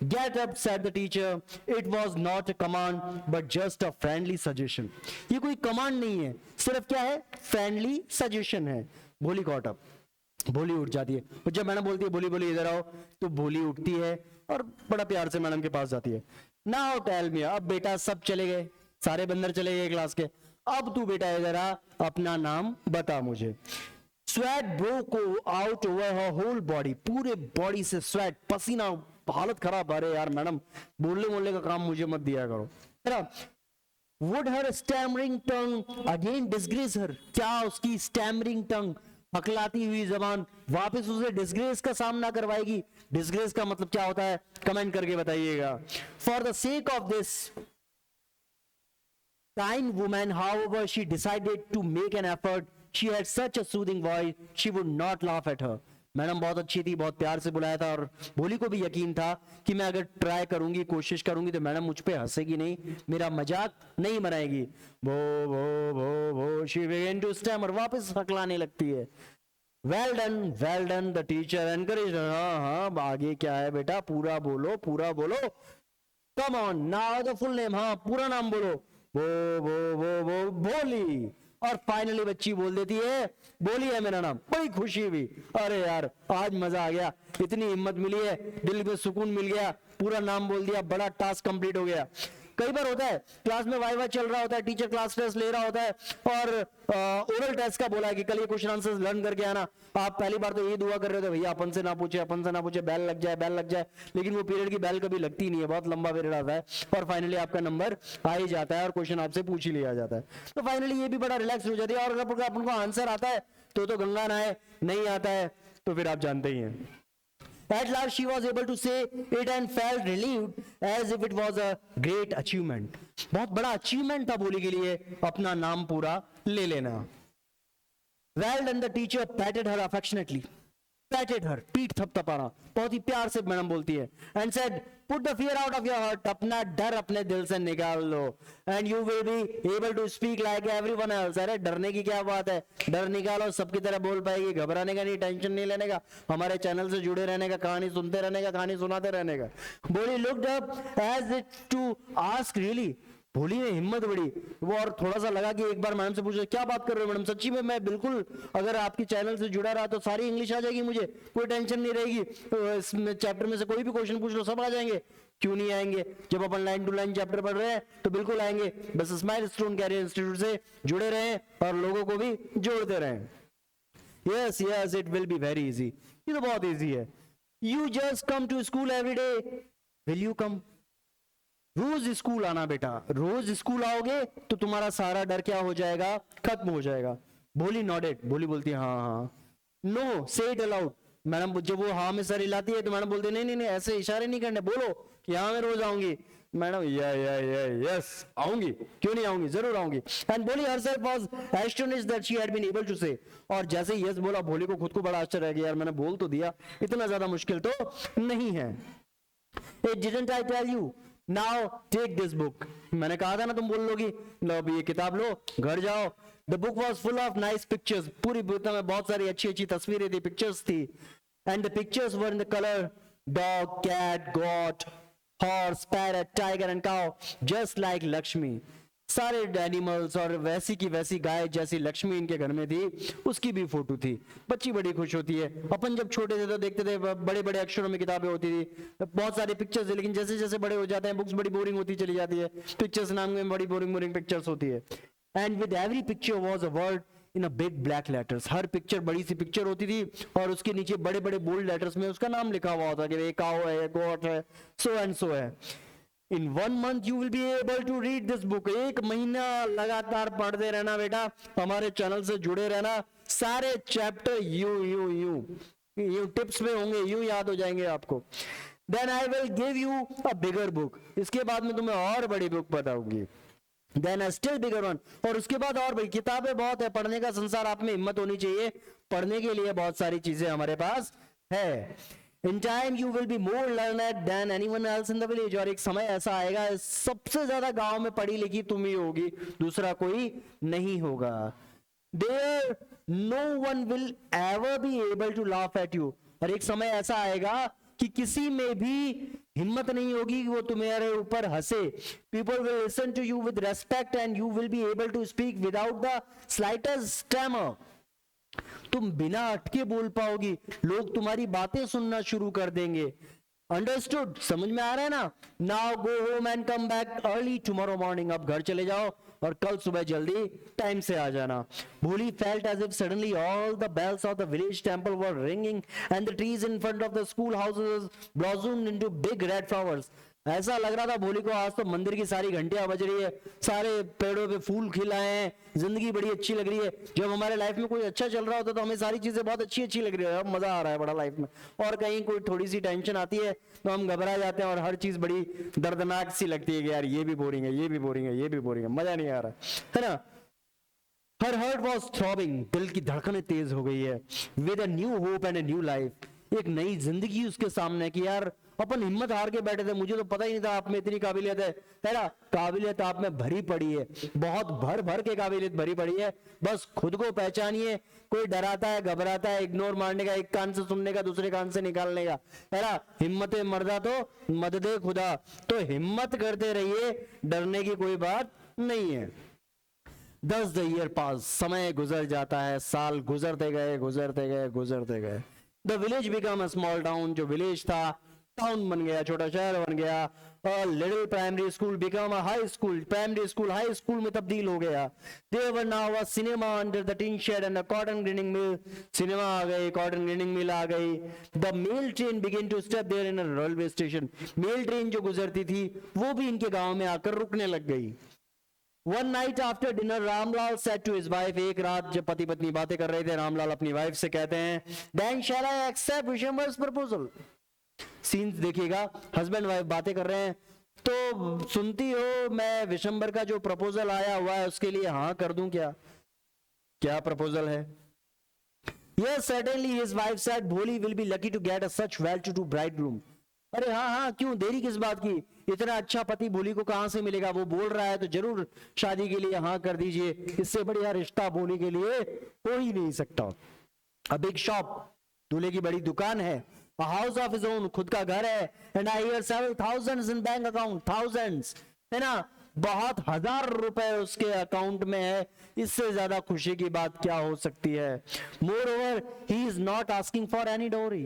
Get up said the teacher, it was not a command but just a friendly suggestion, ये कोई कमांड नहीं है, सिर्फ क्या है, फ्रेंडली सजेशन है। भोली गॉट अप, भोली उठ जाती है, और जब मैडम बोलती है भोली भोली इधर आओ, तो भोली उठती है और बड़ा प्यार से मैडम के पास जाती है। नाउ टेल मी, अब बेटा सब चले गए, सारे बंदर चले गए क्लास के, अब तू बेटा इधर आ, अपना नाम बता मुझे। Sweat broke out over her whole body, पूरे बॉडी से स्वेट, पसीना, हालत खराब। अरे यार मैडम, बोलने बोलने का काम मुझे मत दिया करो, है ना। Would her stammering tongue again disgrace her, क्या उसकी स्टैमरिंग टंग, हकलाती हुई जबान, वापस उसे डिसग्रेस का सामना करवाएगी। डिसग्रेस का मतलब क्या होता है, कमेंट करके बताइएगा। For the sake of this kind woman, however, she decided to make an effort. She had such a soothing voice, she would not laugh at her. Madam बहुत अच्छी थी, बहुत प्यार से बुलाया था, और भोली को भी यकीन था कि मैं अगर ट्राई करूंगी, कोशिश करूंगी, तो मैडम मुझ पे हंसेगी नहीं, मेरा मजाक नहीं बनाएगी। भो भो भो भो, she began to stammer, वापस हकलाने लगती है। Well done, the teacher encourage, हाँ हाँ, आगे क्या है बेटा, पूरा बोलो, पूरा बोलो, come on now the full name, हाँ पूरा नाम बोलो, वो भोली। और फाइनली बच्ची बोल देती है, बोली है मेरा नाम, बड़ी खुशी हुई, अरे यार आज मजा आ गया, इतनी हिम्मत मिली है, दिल में सुकून मिल गया, पूरा नाम बोल दिया, बड़ा टास्क कंप्लीट हो गया। कई बार होता है क्लास में वाइवा चल रहा होता है, टीचर क्लास टेस्ट ले रहा होता है, और ओरल टेस्ट का बोला है कि कल ये क्वेश्चन आंसर्स लर्न करके आना। आप पहली बार तो ये दुआ कर रहे थे, भैया अपन से ना पूछे, अपन से ना पूछे, बेल लग जाए, बेल लग जाए, लेकिन वो पीरियड की बेल कभी लगती नहीं है, बहुत लंबा पीरियड आता है, और फाइनली आपका नंबर आ ही जाता है और क्वेश्चन आपसे पूछ ही लिया जाता है। तो फाइनली ये भी बड़ा रिलैक्स हो जाती है। और अगर अपन को आंसर आता है तो गंगा नहाए, नहीं आता है तो फिर आप जानते ही हैं। At last she was able to say it and felt relieved as if it was a great achievement. बहुत बड़ा achievement था भोली के लिए अपना नाम पूरा ले लेना। Well done, the teacher patted her affectionately. Patted her, पीठ थपथपाना, बहुत ही प्यार से मैडम बोलती है, and said, put the fear out of your heart, अपना डर अपने दिल से निकाल लो, and you will be able to speak like everyone else. अरे डरने की क्या बात है, डर निकालो, सबकी तरह बोल पाएगी, घबराने का नहीं, टेंशन नहीं लेने का, हमारे चैनल से जुड़े रहने का, कहानी सुनते रहने का, कहानी सुनाते रहने का। बोली looked up as if to ask really, भोली ने हिम्मत बढ़ी वो, और थोड़ा सा लगा कि एक बार मैडम से पूछो, क्या बात कर रहे हो मैडम, सच्ची में मैं बिल्कुल अगर आपकी चैनल से जुड़ा रहा तो सारी इंग्लिश आ जाएगी, मुझे कोई टेंशन नहीं रहेगी, तो इसमें चैप्टर में से कोई भी क्वेश्चन पूछ लो सब आ जाएंगे। क्यों नहीं आएंगे, जब अपन लाइन टू लाइन चैप्टर पढ़ रहे हैं तो बिल्कुल आएंगे। बस स्माइल स्टोन कैरियर इंस्टीट्यूट से जुड़े रहें और लोगों को भी जोड़ते रहें। Yes yes, it will be very easy, ये तो बहुत इजी है। You just come to school every day, will you come? रोज स्कूल आना बेटा, रोज स्कूल आओगे तो तुम्हारा सारा डर क्या हो जाएगा, खत्म हो जाएगा। भोली नॉडेड, भोली बोलती है हाँ हाँ। नो से इट अलाउड, मैडम जब वो हाँ में सर हिलाती है तो मैडम बोलती है नहीं नहीं नहीं ऐसे इशारे नहीं करने, बोलो कि हाँ मैं रोज आऊंगी। मैडम या यस आऊंगी, क्यों नहीं आऊंगी, जरूर आऊंगी। एंड भोली herself was astonished that she had been able to say, और जैसे ही यस बोला भोली को खुद को बड़ा आश्चर्य है कि यार मैंने बोल तो दिया, इतना ज्यादा मुश्किल तो नहीं है। Didn't I tell you? Now take this book. मैंने कहा था ना तुम बोल लोगी, लो अभी ये किताब लो, घर जाओ। The book was full of nice pictures. पूरी बुक में बहुत सारी अच्छी अच्छी तस्वीरें थी, पिक्चर्स थी। And the pictures were in the color dog, cat, goat, horse, parrot, tiger and cow, just like Lakshmi. सारे एनिमल्स और वैसी की वैसी गाय जैसी लक्ष्मी इनके घर में थी, उसकी भी फोटो थी। बच्ची बड़ी खुश होती है। अपन जब छोटे थे तो देखते थे बड़े बड़े अक्षरों में किताबें होती थी, बहुत सारी पिक्चर्स थी, लेकिन जैसे जैसे बड़े हो जाते हैं बुक्स बड़ी बोरिंग होती चली जाती है। पिक्चर्स नाम में बड़ी बोरिंग बोरिंग पिक्चर्स होती है। And with every picture was a word in a big black letters. Her picture बड़ी सी पिक्चर होती थी और उसके नीचे बड़े बड़े बोल्ड लेटर्स में उसका नाम लिखा हुआ होता कि काऊ है, गोट है, सो एंड सो है। In 1 month you will be able to read this book. एक महीना लगातार पढ़ते रहना बेटा, हमारे चैनल से जुड़े रहना, सारे चैप्टर यू टिप्स में होंगे, यू याद हो जाएंगे आपको। Then I will give you a bigger book. इसके बाद में तुम्हें और बड़ी बुक बताऊंगी। Then a still bigger one. और उसके बाद और बड़ी किताबें बहुत है, पढ़ने का संसार, आप में हिम्मत होनी चाहिए, पढ़ने के लिए बहुत सारी चीजें हमारे पास है। In time you will be more learned than anyone else in the village. और एक समय ऐसा आएगा सबसे ज्यादा गांव में पढ़ी लिखी तुम ही होगी, दूसरा कोई नहीं होगा। There no one will ever be able to laugh at you. और एक समय ऐसा आएगा कि किसी में भी हिम्मत नहीं होगी कि वो तुम्हारे ऊपर हंसे। People will listen to you with respect and you will be able to speak without the slightest stammer. तुम बिना अटके बोल पाओगी, लोग तुम्हारी बातें सुनना शुरू कर देंगे। अंडरस्टूड, समझ में आ रहा है ना। Now go home and come back early tomorrow morning. अब घर चले जाओ और कल सुबह जल्दी टाइम से आ जाना। Bholi felt as if suddenly all the bells of the village temple were ringing and the trees in front of the school houses blossomed into big red flowers. ऐसा लग रहा था भोली को आज तो मंदिर की सारी घंटियां बज रही है, सारे पेड़ों पे फूल खिलाए हैं, जिंदगी बड़ी अच्छी लग रही है। जब हमारे लाइफ में कोई अच्छा चल रहा होता तो हमें सारी चीजें बहुत अच्छी अच्छी लग रही है, अब मजा आ रहा है बड़ा लाइफ में। और कहीं कोई थोड़ी सी टेंशन आती है तो हम घबरा जाते हैं और हर चीज बड़ी दर्दनाक सी लगती है कि यार ये भी बोरिंग है, ये भी बोरिंग है, ये भी बोरिंग है, मजा नहीं आ रहा है ना। हर हार्ट वाज थ्रॉबिंग, दिल की धड़कनें तेज हो गई है। With a new hope and a new life, एक नई जिंदगी उसके सामने कि यार अपन हिम्मत हार के बैठे थे, मुझे तो पता ही नहीं था आप में इतनी काबिलियत है। तेरा काबिलियत आप में भरी पड़ी है, बहुत भर भर के काबिलियत भरी पड़ी है। बस खुद को पहचानिए। कोई डराता है, घबराता है, इग्नोर मारने का, एक कान से सुनने का दूसरे कान से निकालने का। तेरा हिम्मत मर्दा तो मददे खुदा, तो हिम्मत करते रहिए, डरने की कोई बात नहीं है। 10 ईयर पास, समय गुजर जाता है, साल गुजरते गए गुजरते गए गुजरते गए। The village become a small town, जो विलेज था टाउन बन गया, छोटा शहर बन गया। Little primary school become a high school, primary school high school में तब्दील हो गया। There were now a cinema under the tin shed and a cotton grinding mill. Cinema आ गई, कॉटन ग्राइंडिंग मिल आ गई। The mail train begin to stop there in a railway station. Mail train जो गुजरती थी वो भी इनके गांव में आकर रुकने लग गई। One night after dinner, Ramlal said to his wife, एक रात जब पति पत्नी बातें कर रहे थे, रामलाल अपनी वाइफ से कहते हैं, Then shall I accept Vishambar's proposal. Scenes देखिएगा, हस्बैंड वाइफ बातें कर रहे हैं, तो सुनती हो मैं विशंबर का जो प्रपोजल आया हुआ है उसके लिए हाँ कर दूं क्या? क्या प्रपोजल है? Yes, certainly his wife said, Bholi will be lucky to get a such well-to-do bridegroom. अरे हाँ हाँ, क्यों देरी किस बात की? इतना अच्छा पति भोली को कहां से मिलेगा? वो बोल रहा है तो जरूर शादी के लिए हाँ कर दीजिए। इससे बढ़िया रिश्ता भोली के लिए हो ही नहीं सकता। अ बिग शॉप, दूल्हे की बड़ी दुकान है। A house of his own, खुद का घर है। And I hear several thousands in bank account, thousands, है ना, बहुत हजार रुपए उसके अकाउंट में है। इससे ज्यादा खुशी की बात क्या हो सकती है? More over he is not asking for any डोरी।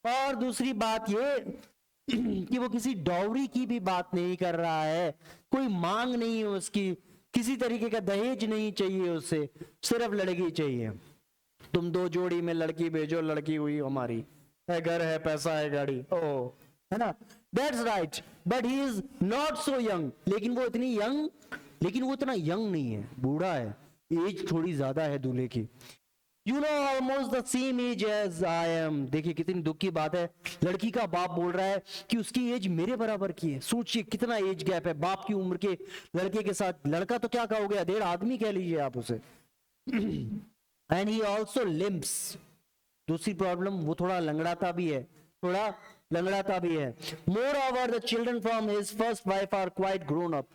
और दूसरी बात ये कि वो किसी डॉवरी की भी बात नहीं कर रहा है, कोई मांग नहीं है उसकी, किसी तरीके का दहेज नहीं चाहिए उसे, सिर्फ लड़की चाहिए। तुम 2 जोड़ी में लड़की भेजो, लड़की हुई हमारी, है घर है पैसा है गाड़ी, ओ, है ना। That's right, but he is not so young, लेकिन वो इतना यंग नहीं है, बूढ़ा है, एज थोड़ी ज्यादा है दूल्हे की। You know almost the same age as I am. देखिए कितनी दुख की बात है, लड़की का बाप बोल रहा है कि उसकी एज मेरे बराबर की है। सोचिए कितना एज गैप है बाप की उम्र के लड़के के साथ। लड़का तो क्या कहोगे, अधेड़ आदमी कह लीजिए आप उसे। And he also limps. दूसरी प्रॉब्लम, वो थोड़ा लंगड़ाता भी है, moreover the children from his first wife are quite grown up.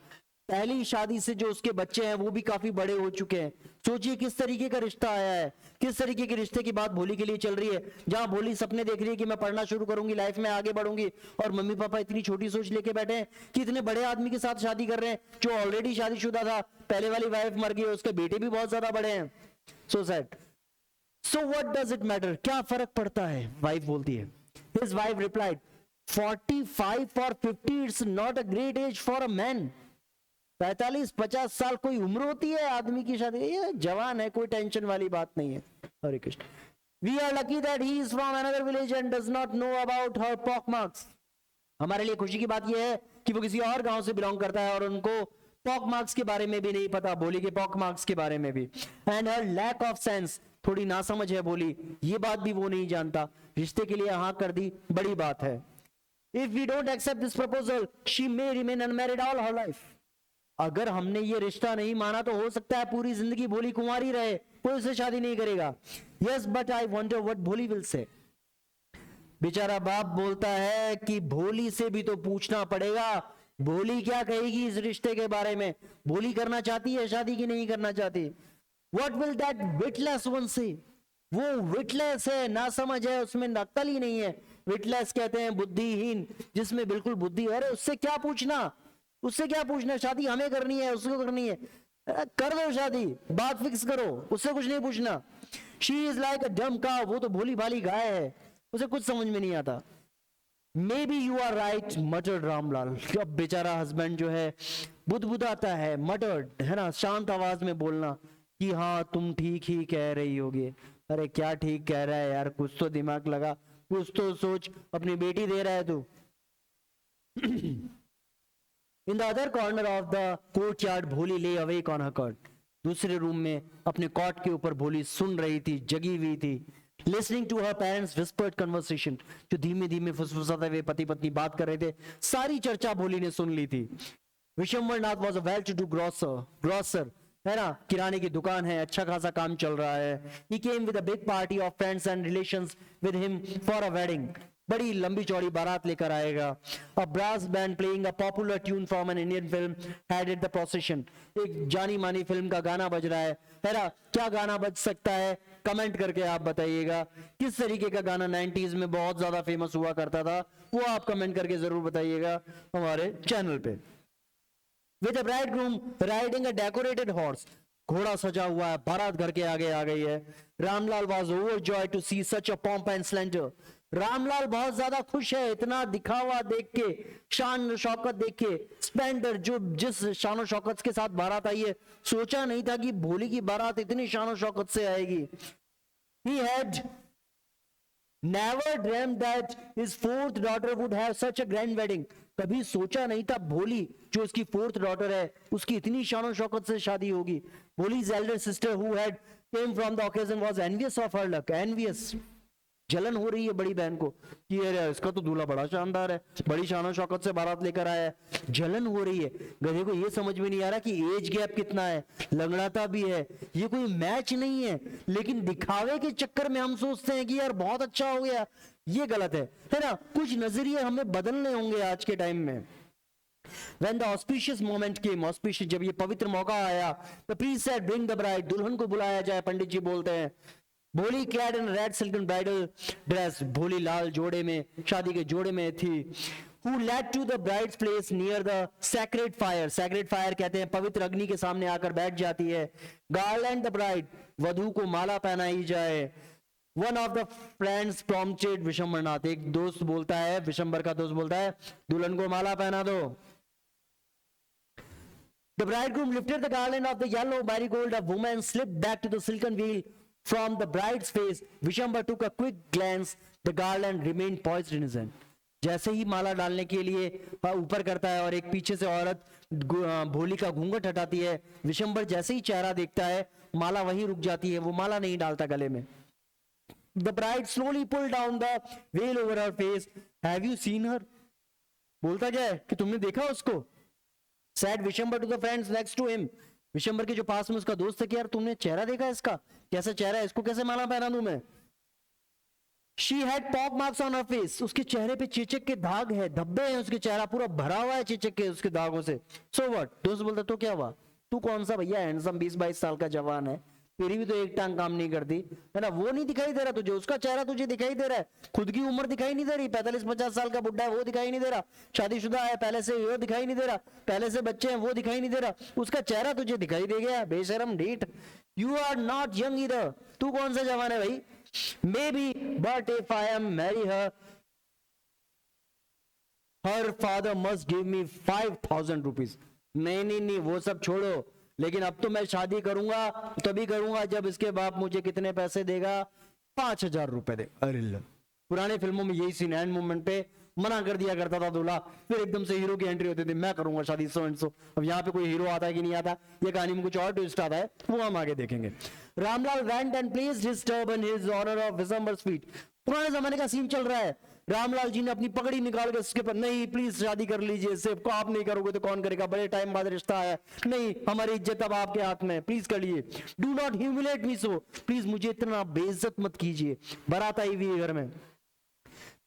पहली शादी से जो उसके बच्चे हैं वो भी काफी बड़े हो चुके हैं। सोचिए किस तरीके का रिश्ता आया है, किस तरीके के रिश्ते की बात भोली के लिए चल रही है, जहां भोली सपने देख रही है कि मैं पढ़ना शुरू करूंगी, लाइफ में आगे बढ़ूंगी, और मम्मी पापा इतनी छोटी सोच लेके बैठे हैं कि इतने बड़े आदमी के साथ शादी कर रहे हैं जो ऑलरेडी शादीशुदा था, पहले वाली वाइफ मर गई, उसके बेटे भी बहुत ज्यादा बड़े हैं। So sad. So what does it matter, क्या फर्क पड़ता है, वाइफ बोलती है। हिज वाइफ रिप्लाइड 45 और 50 it's not a great age for a man. 45-50 साल कोई उम्र होती है आदमी की शादी, ये जवान है, कोई टेंशन वाली बात नहीं है। Hare Krishna. We are lucky that he is from another village and does not know about her pock marks. हमारे लिए खुशी की बात यह है कि वो किसी और गांव से बिलोंग करता है और उनको पॉक मार्क्स के बारे में भी नहीं पता, बोली के पॉक मार्क्स के बारे में भी। And her lack of sense, थोड़ी नासमझ है बोली, ये बात भी वो नहीं जानता। रिश्ते के लिए हाँ कर दी, बड़ी बात है। If we don't accept this proposal she may remain unmarried all her life. अगर हमने ये रिश्ता नहीं माना तो हो सकता है पूरी जिंदगी भोली कुंवारी रहे, कोई उससे शादी नहीं करेगा। Yes but I wonder what भोली विल से। बेचारा बाप बोलता है कि भोली से भी तो पूछना पड़ेगा, भोली क्या कहेगी इस रिश्ते के बारे में। भोली करना चाहती है शादी की नहीं करना चाहती। What will that witless one से। वो विटलेस है, ना समझ है, उसमें अक्ल ही नहीं है। विटलेस कहते हैं बुद्धिहीन, जिसमें बिल्कुल बुद्धि है। अरे उससे क्या पूछना, उससे क्या पूछना, शादी हमें करनी है, उसको करनी है, कर दो शादी, बात फिक्स करो, उससे कुछ नहीं पूछना। शी इज लाइक अ डम काउ, वो तो भोली भाली गाय है, उसे कुछ समझ में नहीं आता। Maybe you are right muttered Ramlal. अब बेचारा हस्बैंड जो है बुदबुदाता है, मटर्ड है ना, शांत आवाज में बोलना कि हाँ तुम ठीक ही कह रही होगी। अरे क्या ठीक कह रहा है यार, कुछ तो दिमाग लगा, कुछ तो सोच, अपनी बेटी दे रहा है तू। In the other corner of the courtyard, भोली lay awake on her cot. दूसरे रूम में अपने कॉट के ऊपर भोली सुन रही थी, जगी हुई थी। Listening to her parents' whispered conversation, जो धीमे धीमे फुसफुसाते हुए पति पत्नी बात कर रहे थे, सारी चर्चा भोली ने सुन ली थी। Vishambarnath was a well-to-do grocer, है ना, किराने की दुकान है, अच्छा खासा काम चल रहा है। He came with a big party of friends and relations with him for a wedding. बड़ी लंबी चौड़ी बारात लेकर आएगा। A brass band playing a popular tune from an Indian film headed the procession. एक जानी मानी फिल्म का गाना बज रहा है ना। क्या गाना बज सकता है, कमेंट करके आप बताइएगा। किस तरीके का गाना 90s में बहुत ज्यादा फेमस हुआ करता था, वो आप कमेंट करके जरूर बताइएगा हमारे चैनल पे। With a bridegroom riding a decorated horse, घोड़ा सजा हुआ है, बारात घर के आगे आ गई है। Ramlal was overjoyed to see such a pomp and splendor. Ramlal बहुत ज्यादा खुश है इतना दिखावा देख के, शान शौकत देख के। स्प्लेंडर, जो जिस शान शौकत के साथ बारात आई है, सोचा नहीं था कि भोली की बारात इतनी शान शौकत से आएगी। He had never dreamt that his fourth daughter would have such a grand wedding. कभी सोचा नहीं था भोली, जो उसकी फोर्थ डॉटर है, उसकी इतनी शान शौकत से शादी होगी। भोली's elder sister who had came from the occasion was envious of her luck. Envious, जलन हो रही है बड़ी बहन को कि अरे इसका तो दूल्हा बड़ा शानदार है, बड़ी शान शौकत से बारात लेकर आया है। जलन हो रही है। गधे को ये समझ में नहीं आ रहा कि एज गैप कितना है, लंगड़ाता भी है, ये कोई मैच नहीं है। लेकिन दिखावे के चक्कर में हम सोचते हैं कि यार बहुत अच्छा हो गया, ये गलत है ना। कुछ नजरिए हमें बदलने होंगे आज के टाइम में। When the auspicious moment came, auspicious जब ये पवित्र मौका आया, the priest said, bring the bride, दुल्हन को बुलाया जाए, पंडित जी बोलते हैं। भोली clad in red silken bridal dress, भोली लाल जोड़े में, शादी के जोड़े में थी। Who led to the bride's place near the sacred fire, sacred fire कहते हैं पवित्र अग्नि के सामने आकर बैठ जाती है। Garland the bride, वधू को माला पहनाई जाए। One of the friends prompted Vishambarnath, एक दोस्त बोलता है, विशंबर का दोस्त बोलता है, दुल्हन को माला पहना दो। The bridegroom lifted the garland of the yellow marigold. A woman slipped back to the silken veil from the bride's face. Vishamba took a quick glance. The garland remained poised in his hand. जैसे ही माला डालने के लिए ऊपर करता है और एक पीछे से औरत भोली का घूंघट हटाती है, विशंबर जैसे ही चेहरा देखता है माला वहीं रुक जाती है, वो माला नहीं डालता गले में। The bride slowly pulled down the veil over her face. Have you seen her? बोलता क्या है कि तुमने देखा उसको? Said Vishambar to the friends next to him. Vishambar के जो पास में उसका दोस्त है कि यार तुमने चेहरा देखा इसका? कैसा चेहरा है, इसको कैसे माला पहना दूं मैं? She had pock marks on her face. उसके चेहरे पे चेचक के दाग है, धब्बे हैं, उसके चेहरा पूरा भरा हुआ है चेचक के उसके दागों से। So what? दोस्त बोलता तो क्या हुआ? तू कौन सा भैया हैंडसम 20-22 साल का जवान है, तेरी भी तो एक टांग काम नहीं करती है ना, वो नहीं दिखाई दे रहा तुझे, उसका चेहरा तुझे दिखाई दे रहा है, खुद की उम्र दिखाई नहीं दे रही, 45-50 साल का बुढ़ा है वो दिखाई नहीं दे रहा, शादीशुदा है पहले से वो दिखाई नहीं दे रहा, पहले से बच्चे हैं वो दिखाई नहीं दे रहा, उसका चेहरा तुझे दिखाई दे गया, बेशरम ढीठ। यू आर नॉट यंग इधर, तू कौन सा जवान है भाई? May be but if I am marry her father must give me 5,000 rupees. नहीं नहीं नहीं, वो सब छोड़ो, लेकिन अब तो मैं शादी करूंगा तभी करूंगा जब इसके बाप मुझे कितने पैसे देगा? 5,000 रुपए दे। अरे पुराने फिल्मों में यही सीन एंड मोमेंट पे मना कर दिया करता था दूल्हा, फिर एकदम से हीरो की एंट्री होती थी, मैं करूंगा शादी सो एंड सो। अब यहाँ पे कोई हीरो आता है कि नहीं आता, ये कहानी में कुछ और ट्विस्ट आता है, वो हम आगे देखेंगे। Ramlal went and placed his turban his honour of Vishambar's feet. पुराने जमाने का सीन चल रहा है, रामलाल जी ने अपनी पगड़ी निकाल के उसके पर, नहीं प्लीज शादी कर लीजिए, सिर्फ आप नहीं करोगे तो कौन करेगा, बड़े टाइम बाद रिश्ता है, नहीं हमारी इज्जत अब आपके हाथ में, प्लीज कर लीजिए, do not humiliate me so, please मुझे इतना बेइज्जत मत कीजिए। बारात आई हुई है घर में,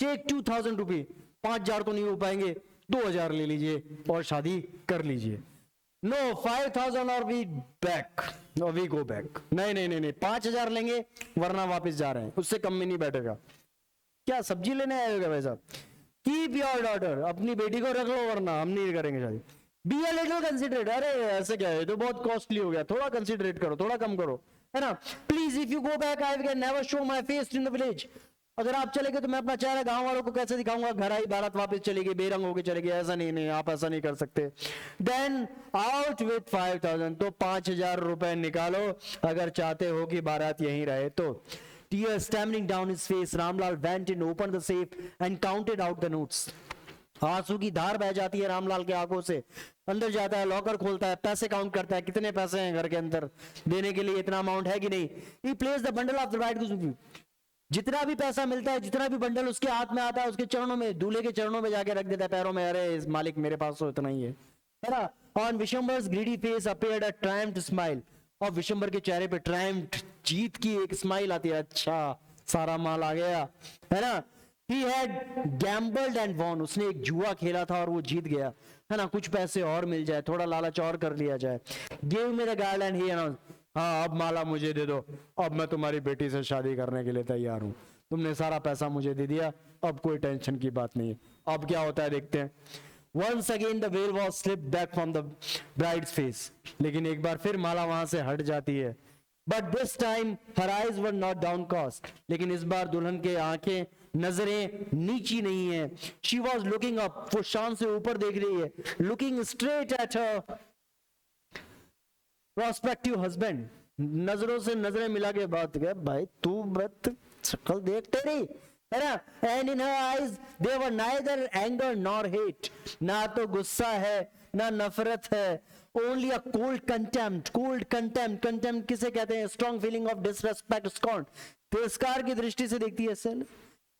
टेक 2,000 रुपये, 5,000 तो नहीं हो पाएंगे, 2,000 ले लीजिए और शादी कर लीजिए। नो 5,000 और we back, we go back. नहीं नहीं नहीं नहीं, 5,000 लेंगे वरना वापस जा रहे हैं, उससे कम में नहीं बैठेगा। क्या सब्जी लेने आए हो क्या भाई साहब? कीप योर डॉटर, अपनी बेटी को रख लो वरना हम नहीं करेंगे शादी। बी अ लिटिल कंसिडरेट, अरे ऐसे क्या है, तो बहुत कॉस्टली हो गया, थोड़ा कंसिडरेट करो, थोड़ा कम करो, है ना। Please if you go back I can never show my face in the village. अगर आप चले गए तो मैं अपना चेहरा गांव वालों को कैसे दिखाऊंगा, घर आई बारात वापस चली गई बेरंग होके चले गए, ऐसा नहीं, नहीं आप ऐसा नहीं कर सकते। देन आउट विथ 5,000, तो 5,000 रुपए निकालो अगर चाहते हो कि बारात यहीं रहे तो। Tears streaming down his face, Ramlal went and opened the safe and counted out the notes. आंसू की धार बह जाती है रामलाल के आंखों से, अंदर जाता है, लॉकर खोलता है, पैसे काउंट करता है, कितने पैसे हैं घर के अंदर, देने के लिए इतना अमाउंट है कि नहीं। He placed the bundle of the bride, जितना भी पैसा मिलता है, जितना भी बंडल उसके हाथ में आता है, उसके चरणों में, दूल्हे के चरणों में जाके रख देता है, पैरों में, अरे मालिक मेरे पास तो इतना ही है ना। On Vishambhar's greedy face appeared a triumphant smile, और विशंबर के चेहरे पे ट्रायम्फ, जीत की एक स्माइल आती है, अच्छा सारा माल आ गया, है ना। He had gambled and won, उसने एक जुआ खेला था और वो जीत गया, है ना, कुछ पैसे और मिल जाए, थोड़ा लालच और कर लिया जाए। Give me the garland, he announced, हाँ अब माला मुझे दे दो, अब मैं तुम्हारी बेटी से शादी करने के लिए तैयार हूं, तुमने सारा पैसा मुझे दे दिया, अब कोई टेंशन की बात नहीं है। अब क्या होता है देखते हैं। Once again the veil was slipped back from the bride's face, लेकिन एक बार फिर माला वहां से हट जाती है। But this time her eyes were not downcast, लेकिन इस बार दुल्हन के आंखें, नजरें नीची नहीं है। She was looking up, वो शान से ऊपर देख रही है, looking straight at her prospective husband, नजरों से नजरें मिला के बात कर, भाई तू बत शक्ल देख तेरी, है ना। And in her eyes there were neither anger nor hate, ना तो गुस्सा है ना नफरत है, only a cold contempt, cold contempt, contempt किसे कहते हैं? strong feeling of disrespect, scorn, तिरस्कार की दृष्टि से देखती है, सर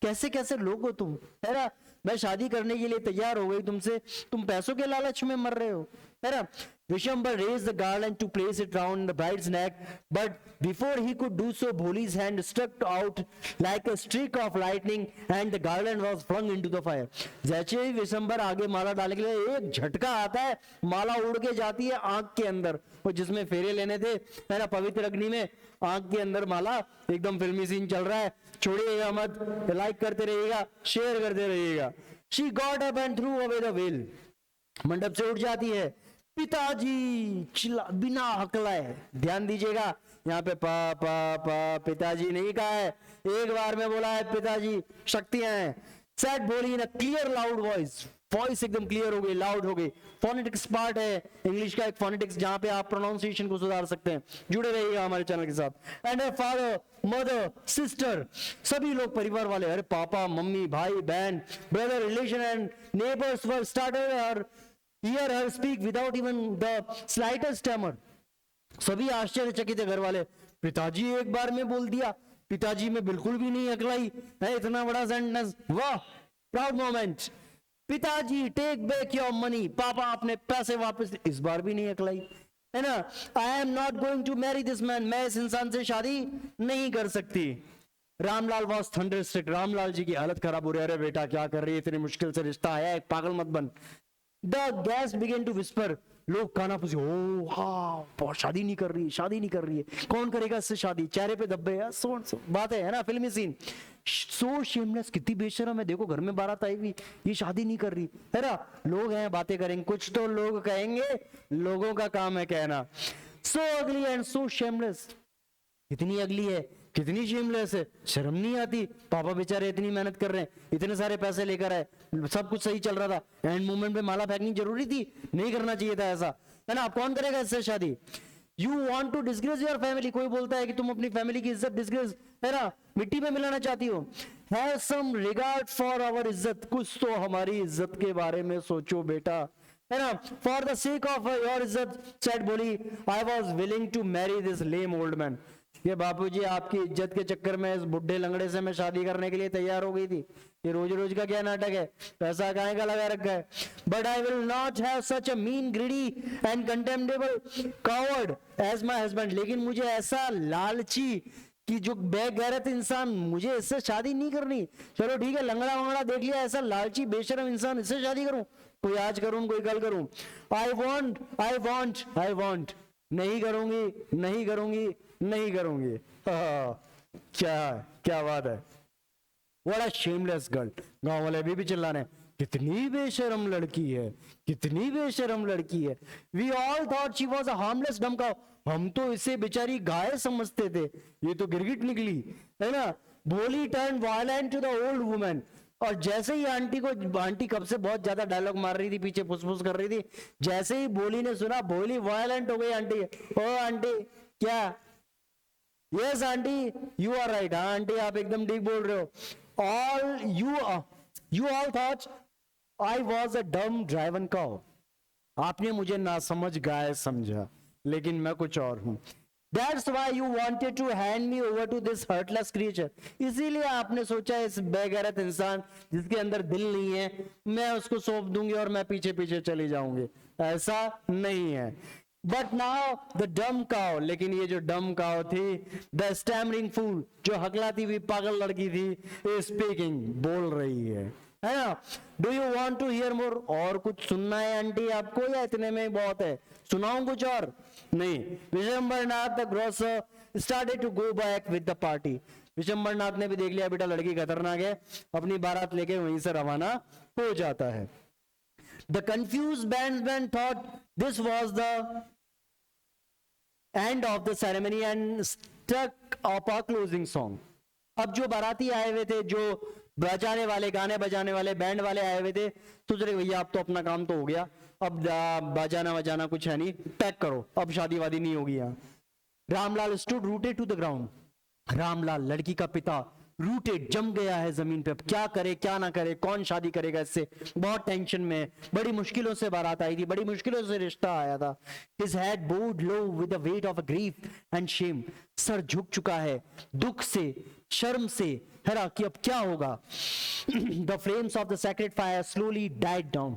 कैसे कैसे लोग हो तुम, है ना, मैं शादी करने के लिए तैयार हो गई तुमसे, तुम पैसों के लालच में मर रहे हो, है ना। Vishambhar raised the garland to place it round the bride's neck, but before he could do so, Bholi's hand struck out like a streak of lightning, and the garland was flung into the fire. जैसे ही विशंबर आगे माला डालने के लिए एक झटका आता है, माला उड़ के जाती है आंख के अंदर, वो जिसमें फेरे लेने थे, है ना, पवित्र अग्नि में, आंख के अंदर माला, एकदम फिल्मी सीन चल रहा है, छोड़िएगा मत, लाइक करते रहिएगा, शेयर करते रहिएगा। She got up and threw away the veil, मंडप से उठ जाती है। पिताजी चिल्ला बिना हकलाए, ध्यान दीजिएगा यहाँ पे पा पा पा पिताजी नहीं कहा है, एक बार में बोला है पिताजी, शक्तियां हैं। Said Bholi in a clear loud voice, voice एकदम क्लियर हो गई, लाउड हो गई। फोनेटिक्स पार्ट है इंग्लिश का, एक फोनेटिक्स जहां पे आप प्रोनाउंसिएशन को सुधार सकते हैं। जुड़े रहिएगा हमारे चैनल के साथ। एंड फादर, मदर, सिस्टर, सभी लोग परिवार वाले, अरे पापा, मम्मी, भाई, बहन, brother, relation and neighbours were started her here her speak without even the slightest stammer. सभी आश्चर्यचकित है घर वाले। पिताजी एक बार में बोल दिया, पिताजी में बिल्कुल भी नहीं अकलाई है, इतना बड़ा सेंटेंस, वाह, प्राउड मोमेंट। पिताजी टेक बैक योर मनी, पापा अपने पैसे वापस, इस बार भी नहीं अकलाई, है ना। I am not going to marry this man, मैं इस इंसान से शादी नहीं कर सकती। रामलाल वॉज थंडरस्ट्रिक, रामलाल जी की हालत खराब हो रही है, अरे बेटा क्या कर रही है, इतनी मुश्किल से रिश्ता आया है, पागल मत बन। The guests began to whisper, लोग काना फूसे, ओ हाँ बहुत शादी नहीं कर रही है, शादी नहीं कर रही है, कौन करेगा इससे शादी, चेहरे पे धब्बे है, सो बात है ना, फिल्मी सीन। सो शेमलेस, कितनी बेशरम है, देखो घर में बारात आई हुई, ये शादी नहीं कर रही है ना। लोग हैं बातें करेंगे, कुछ तो लोग कहेंगे, लोगों का काम है कहना। सो अगली एंड सो शेमलेस, कितनी अगली है, कितनी शेमलेस है, शर्म नहीं आती। पापा बेचारे इतनी मेहनत कर रहे हैं, इतने सारे पैसे लेकर आए, सब कुछ सही चल रहा था, एंड मोमेंट पे माला फेंकनी जरूरी थी, नहीं करना चाहिए था ऐसा, है ना। आप कौन करेगा इससे शादी। You want to disgrace your family, कोई बोलता है कि तुम अपनी फैमिली की इज्जत डिस्ग्रेस, है ना, मिट्टी में मिलाना चाहती हो। Have some regard for our izzat, कुछ तो हमारी इज्जत के बारे में सोचो बेटा, है ना। For the sake of your izzat, said Bholi, I was willing to marry this lame old man. ये बापूजी आपकी इज्जत के चक्कर में इस बुढ़े लंगड़े से मैं शादी करने के लिए तैयार हो गई थी। ये रोज रोज का क्या नाटक है, पैसा काहे का लगा रखा है। But I will not have such a mean greedy and contemptible coward as my husband, लेकिन मुझे ऐसा लालची कि जो बेगैरत इंसान, मुझे इससे शादी नहीं करनी। चलो ठीक है, लंगड़ा वंगड़ा देख लिया, ऐसा लालची बेशरम इंसान, इससे शादी करूं, कोई आज करूं कोई कल करूं। I want I want I want, नहीं करूंगी नहीं करूंगी नहीं करूंगी। क्या बात है, व्हाट अ शेमलेस गर्ल। गांव वाले अभी भी चिल्ला रहे हैं, कितनी बेशरम लड़की है, कितनी बेशरम लड़की है। We all thought she was a harmless dumb cow, हम तो इसे बेचारी गाय समझते थे, ये तो गिरगिट निकली, है ना। Bholi turn violent to the old woman, और जैसे ही आंटी कब से बहुत ज्यादा डायलॉग मार रही थी, पीछे फुसफुस कर रही थी, जैसे ही बोली ने सुना, बोली वायलेंट हो गई आंटी। ओ आंटी क्या, yes aunty you are right, हाँ आंटी आप एकदम ठीक बोल रहे हो। All you all thought I was a dumb driven cow, आपने मुझे नासमझ गाय समझा, लेकिन मैं कुछ और हूं। That's why you wanted to hand me over to this heartless creature, इसीलिए आपने सोचा इस बेगैरत इंसान जिसके अंदर दिल नहीं है, मैं उसको सौंप दूंगी और मैं पीछे पीछे चली जाऊंगी, ऐसा नहीं है। बट नाउ द डम काउ, लेकिन ये जो डम काउ थी, द स्टैमरिंग फूल, जो हकलाती हुई पागल लड़की थी, स्पीकिंग, बोल रही है ना। Do you want to hear more, और कुछ सुनना है आंटी आपको, या इतने में बहुत है, सुनाऊं कुछ और नहीं। Vishambarnath the grocer started to go back with the party, Vishambarnath ने भी देख लिया बेटा लड़की खतरनाक है, अपनी बारात लेके वहीं से रवाना हो जाता है। The confuse bandsman thought this was the end of the ceremony and struck up a closing song. अब जो बाराती आए हुए थे, जो बजाने वाले, गाने बजाने वाले, बैंड वाले आए हुए थे, सोच रहे भैया अब तो अपना काम तो हो गया, अब बजाना वजाना कुछ है नहीं, पैक करो, अब शादी वादी नहीं होगी यहाँ। Ramlal stood rooted to the ground, Ramlal लड़की का पिता रूटेड, जम गया है जमीन पे, क्या करे क्या ना करे, कौन शादी करेगा इससे, बहुत टेंशन में, बड़ी मुश्किलों से बारात आई थी, बड़ी मुश्किलों से रिश्ता आया था। His head bowed low with the weight of a grief and shame, sir झुक चुका है दुख से, शर्म से, है ना, कि अब क्या होगा। The flames of the sacred fire slowly died down,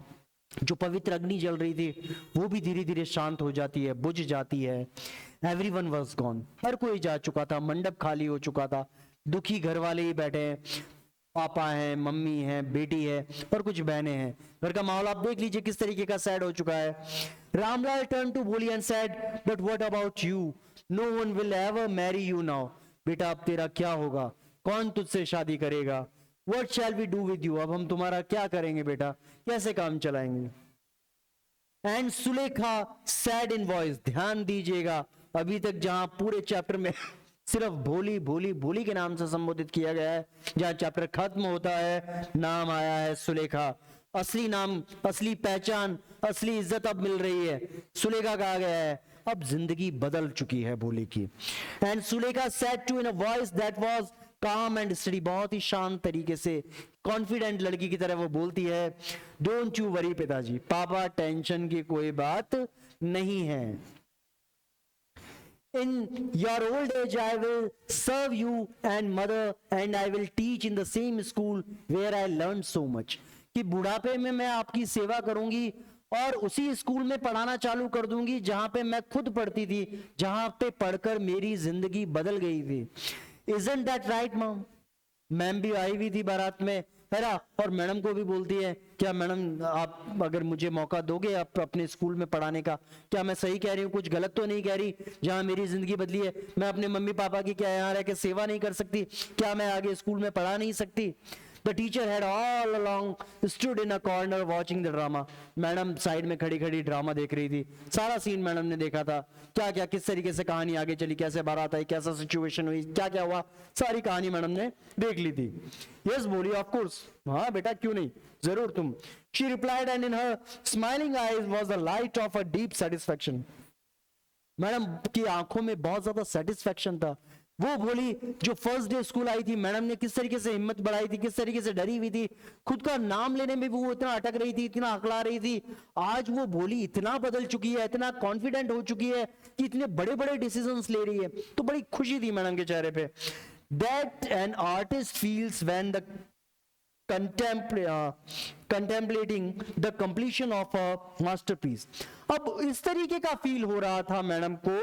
जो पवित्र अग्नि जल रही थी वो भी धीरे धीरे शांत हो जाती है, बुझ जाती है। Everyone was gone, हर कोई जा चुका था, मंडप खाली हो चुका था, दुखी घर वाले ही बैठे हैं, पापा हैं, मम्मी है, बेटी है और कुछ बहनें हैं। घर का माहौल आप देख लीजिए किस तरीके का सैड हो चुका है। Ramlal turn to Bholi and said, but what about you, no one will ever marry you now, बेटा अब तेरा क्या होगा, कौन तुझसे शादी करेगा। What shall we do with you, अब हम तुम्हारा क्या करेंगे बेटा, कैसे काम चलाएंगे। And Sulekha said in voice, ध्यान दीजिएगा अभी तक जहां पूरे चैप्टर में सिर्फ भोली भोली भोली के नाम से संबोधित किया गया है, जहां चैप्टर खत्म होता है नाम आया है सुलेखा। असली नाम, असली पहचान, असली इज्जत अब मिल रही है। सुलेखा कहा गया है अब जिंदगी बदल चुकी है भोली की। And Sulekha said to in a voice that was calm and steady, बहुत ही शांत तरीके से कॉन्फिडेंट लड़की की तरह वो बोलती है, डोंट यू वरी पिताजी, पापा टेंशन की कोई बात नहीं है। In your old age I will serve you and mother and I will teach in the same school where I learned so much, कि बुढ़ापे में मैं आपकी सेवा करूंगी और उसी स्कूल में पढ़ाना चालू कर दूंगी जहां पे मैं खुद पढ़ती थी, जहां पे पढ़कर मेरी जिंदगी बदल गई थी। Isn't that right mom? Ma'am भी आई हुई थी बारात में, है ना, और मैडम को भी बोलती है, क्या मैडम आप अगर मुझे मौका दोगे आप अपने स्कूल में पढ़ाने का, क्या मैं सही कह रही हूँ, कुछ गलत तो नहीं कह रही, जहां मेरी जिंदगी बदली है मैं अपने मम्मी पापा की क्या यहाँ रह के सेवा नहीं कर सकती, क्या मैं आगे स्कूल में पढ़ा नहीं सकती। The teacher had all along stood in a corner watching the drama. Madam side में खड़ी खड़ी ड्रामा देख रही थी, सारा सीन मैडम ने देखा था, क्या क्या किस तरीके से कहानी आगे चली, कैसे बारात आई, कैसा सिचुएशन हुई, क्या क्या हुआ, सारी कहानी मैडम ने देख ली थी। यस बोली, ऑफ कोर्स, हाँ बेटा क्यों नहीं, जरूर तुम। She replied and in her smiling eyes was the light of a deep satisfaction. Madam की आंखों में बहुत ज्यादा सेटिस्फेक्शन था। वो भोली जो फर्स्ट डे स्कूल आई थी, मैडम ने किस तरीके से हिम्मत बढ़ाई थी, किस तरीके से डरी हुई थी, खुद का नाम लेने में भी वो इतना अटक रही थी, इतना अकड़ा रही थी, आज वो भोली इतना बदल चुकी है, इतना कॉन्फिडेंट हो चुकी है कि इतने बड़े बड़े डिसीजंस ले रही है। तो बड़ी खुशी थी मैडम के चेहरे पे। That an artist feels when the contemplating the completion of a masterpiece। अब इस तरीके का फील हो रहा था मैडम को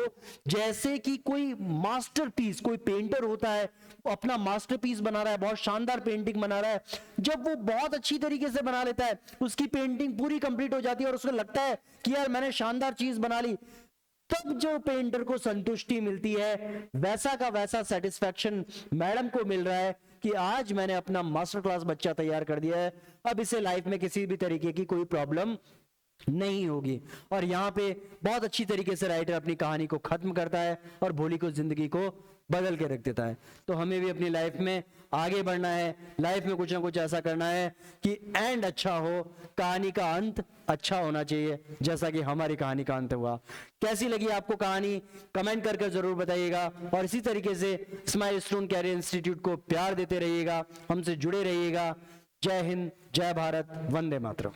जैसे कि कोई मास्टरपीस, कोई पेंटर होता है अपना मास्टरपीस बना रहा है, बहुत शानदार पेंटिंग बना रहा है, जब वो बहुत अच्छी तरीके से बना लेता है, उसकी पेंटिंग पूरी कंप्लीट हो जाती है और उसको लगता है कि यार मैंने शानदार चीज बना ली, तब जो पेंटर को संतुष्टि मिलती है, वैसा का वैसा सेटिस्फैक्शन मैडम को मिल रहा है कि आज मैंने अपना मास्टर क्लास बच्चा तैयार कर दिया है, अब इसे लाइफ में किसी भी तरीके की कोई प्रॉब्लम नहीं होगी। और यहाँ पे बहुत अच्छी तरीके से राइटर अपनी कहानी को खत्म करता है और भोली को जिंदगी को बदल के रख देता है। तो हमें भी अपनी लाइफ में आगे बढ़ना है, लाइफ में कुछ ना कुछ ऐसा करना है कि एंड अच्छा हो, कहानी का अंत अच्छा होना चाहिए, जैसा कि हमारी कहानी का अंत हुआ। कैसी लगी आपको कहानी, कमेंट करके जरूर बताइएगा और इसी तरीके से स्माइल स्टोन कैरियर इंस्टीट्यूट को प्यार देते रहिएगा, हमसे जुड़े रहिएगा। जय हिंद, जय भारत, वंदे मातरम।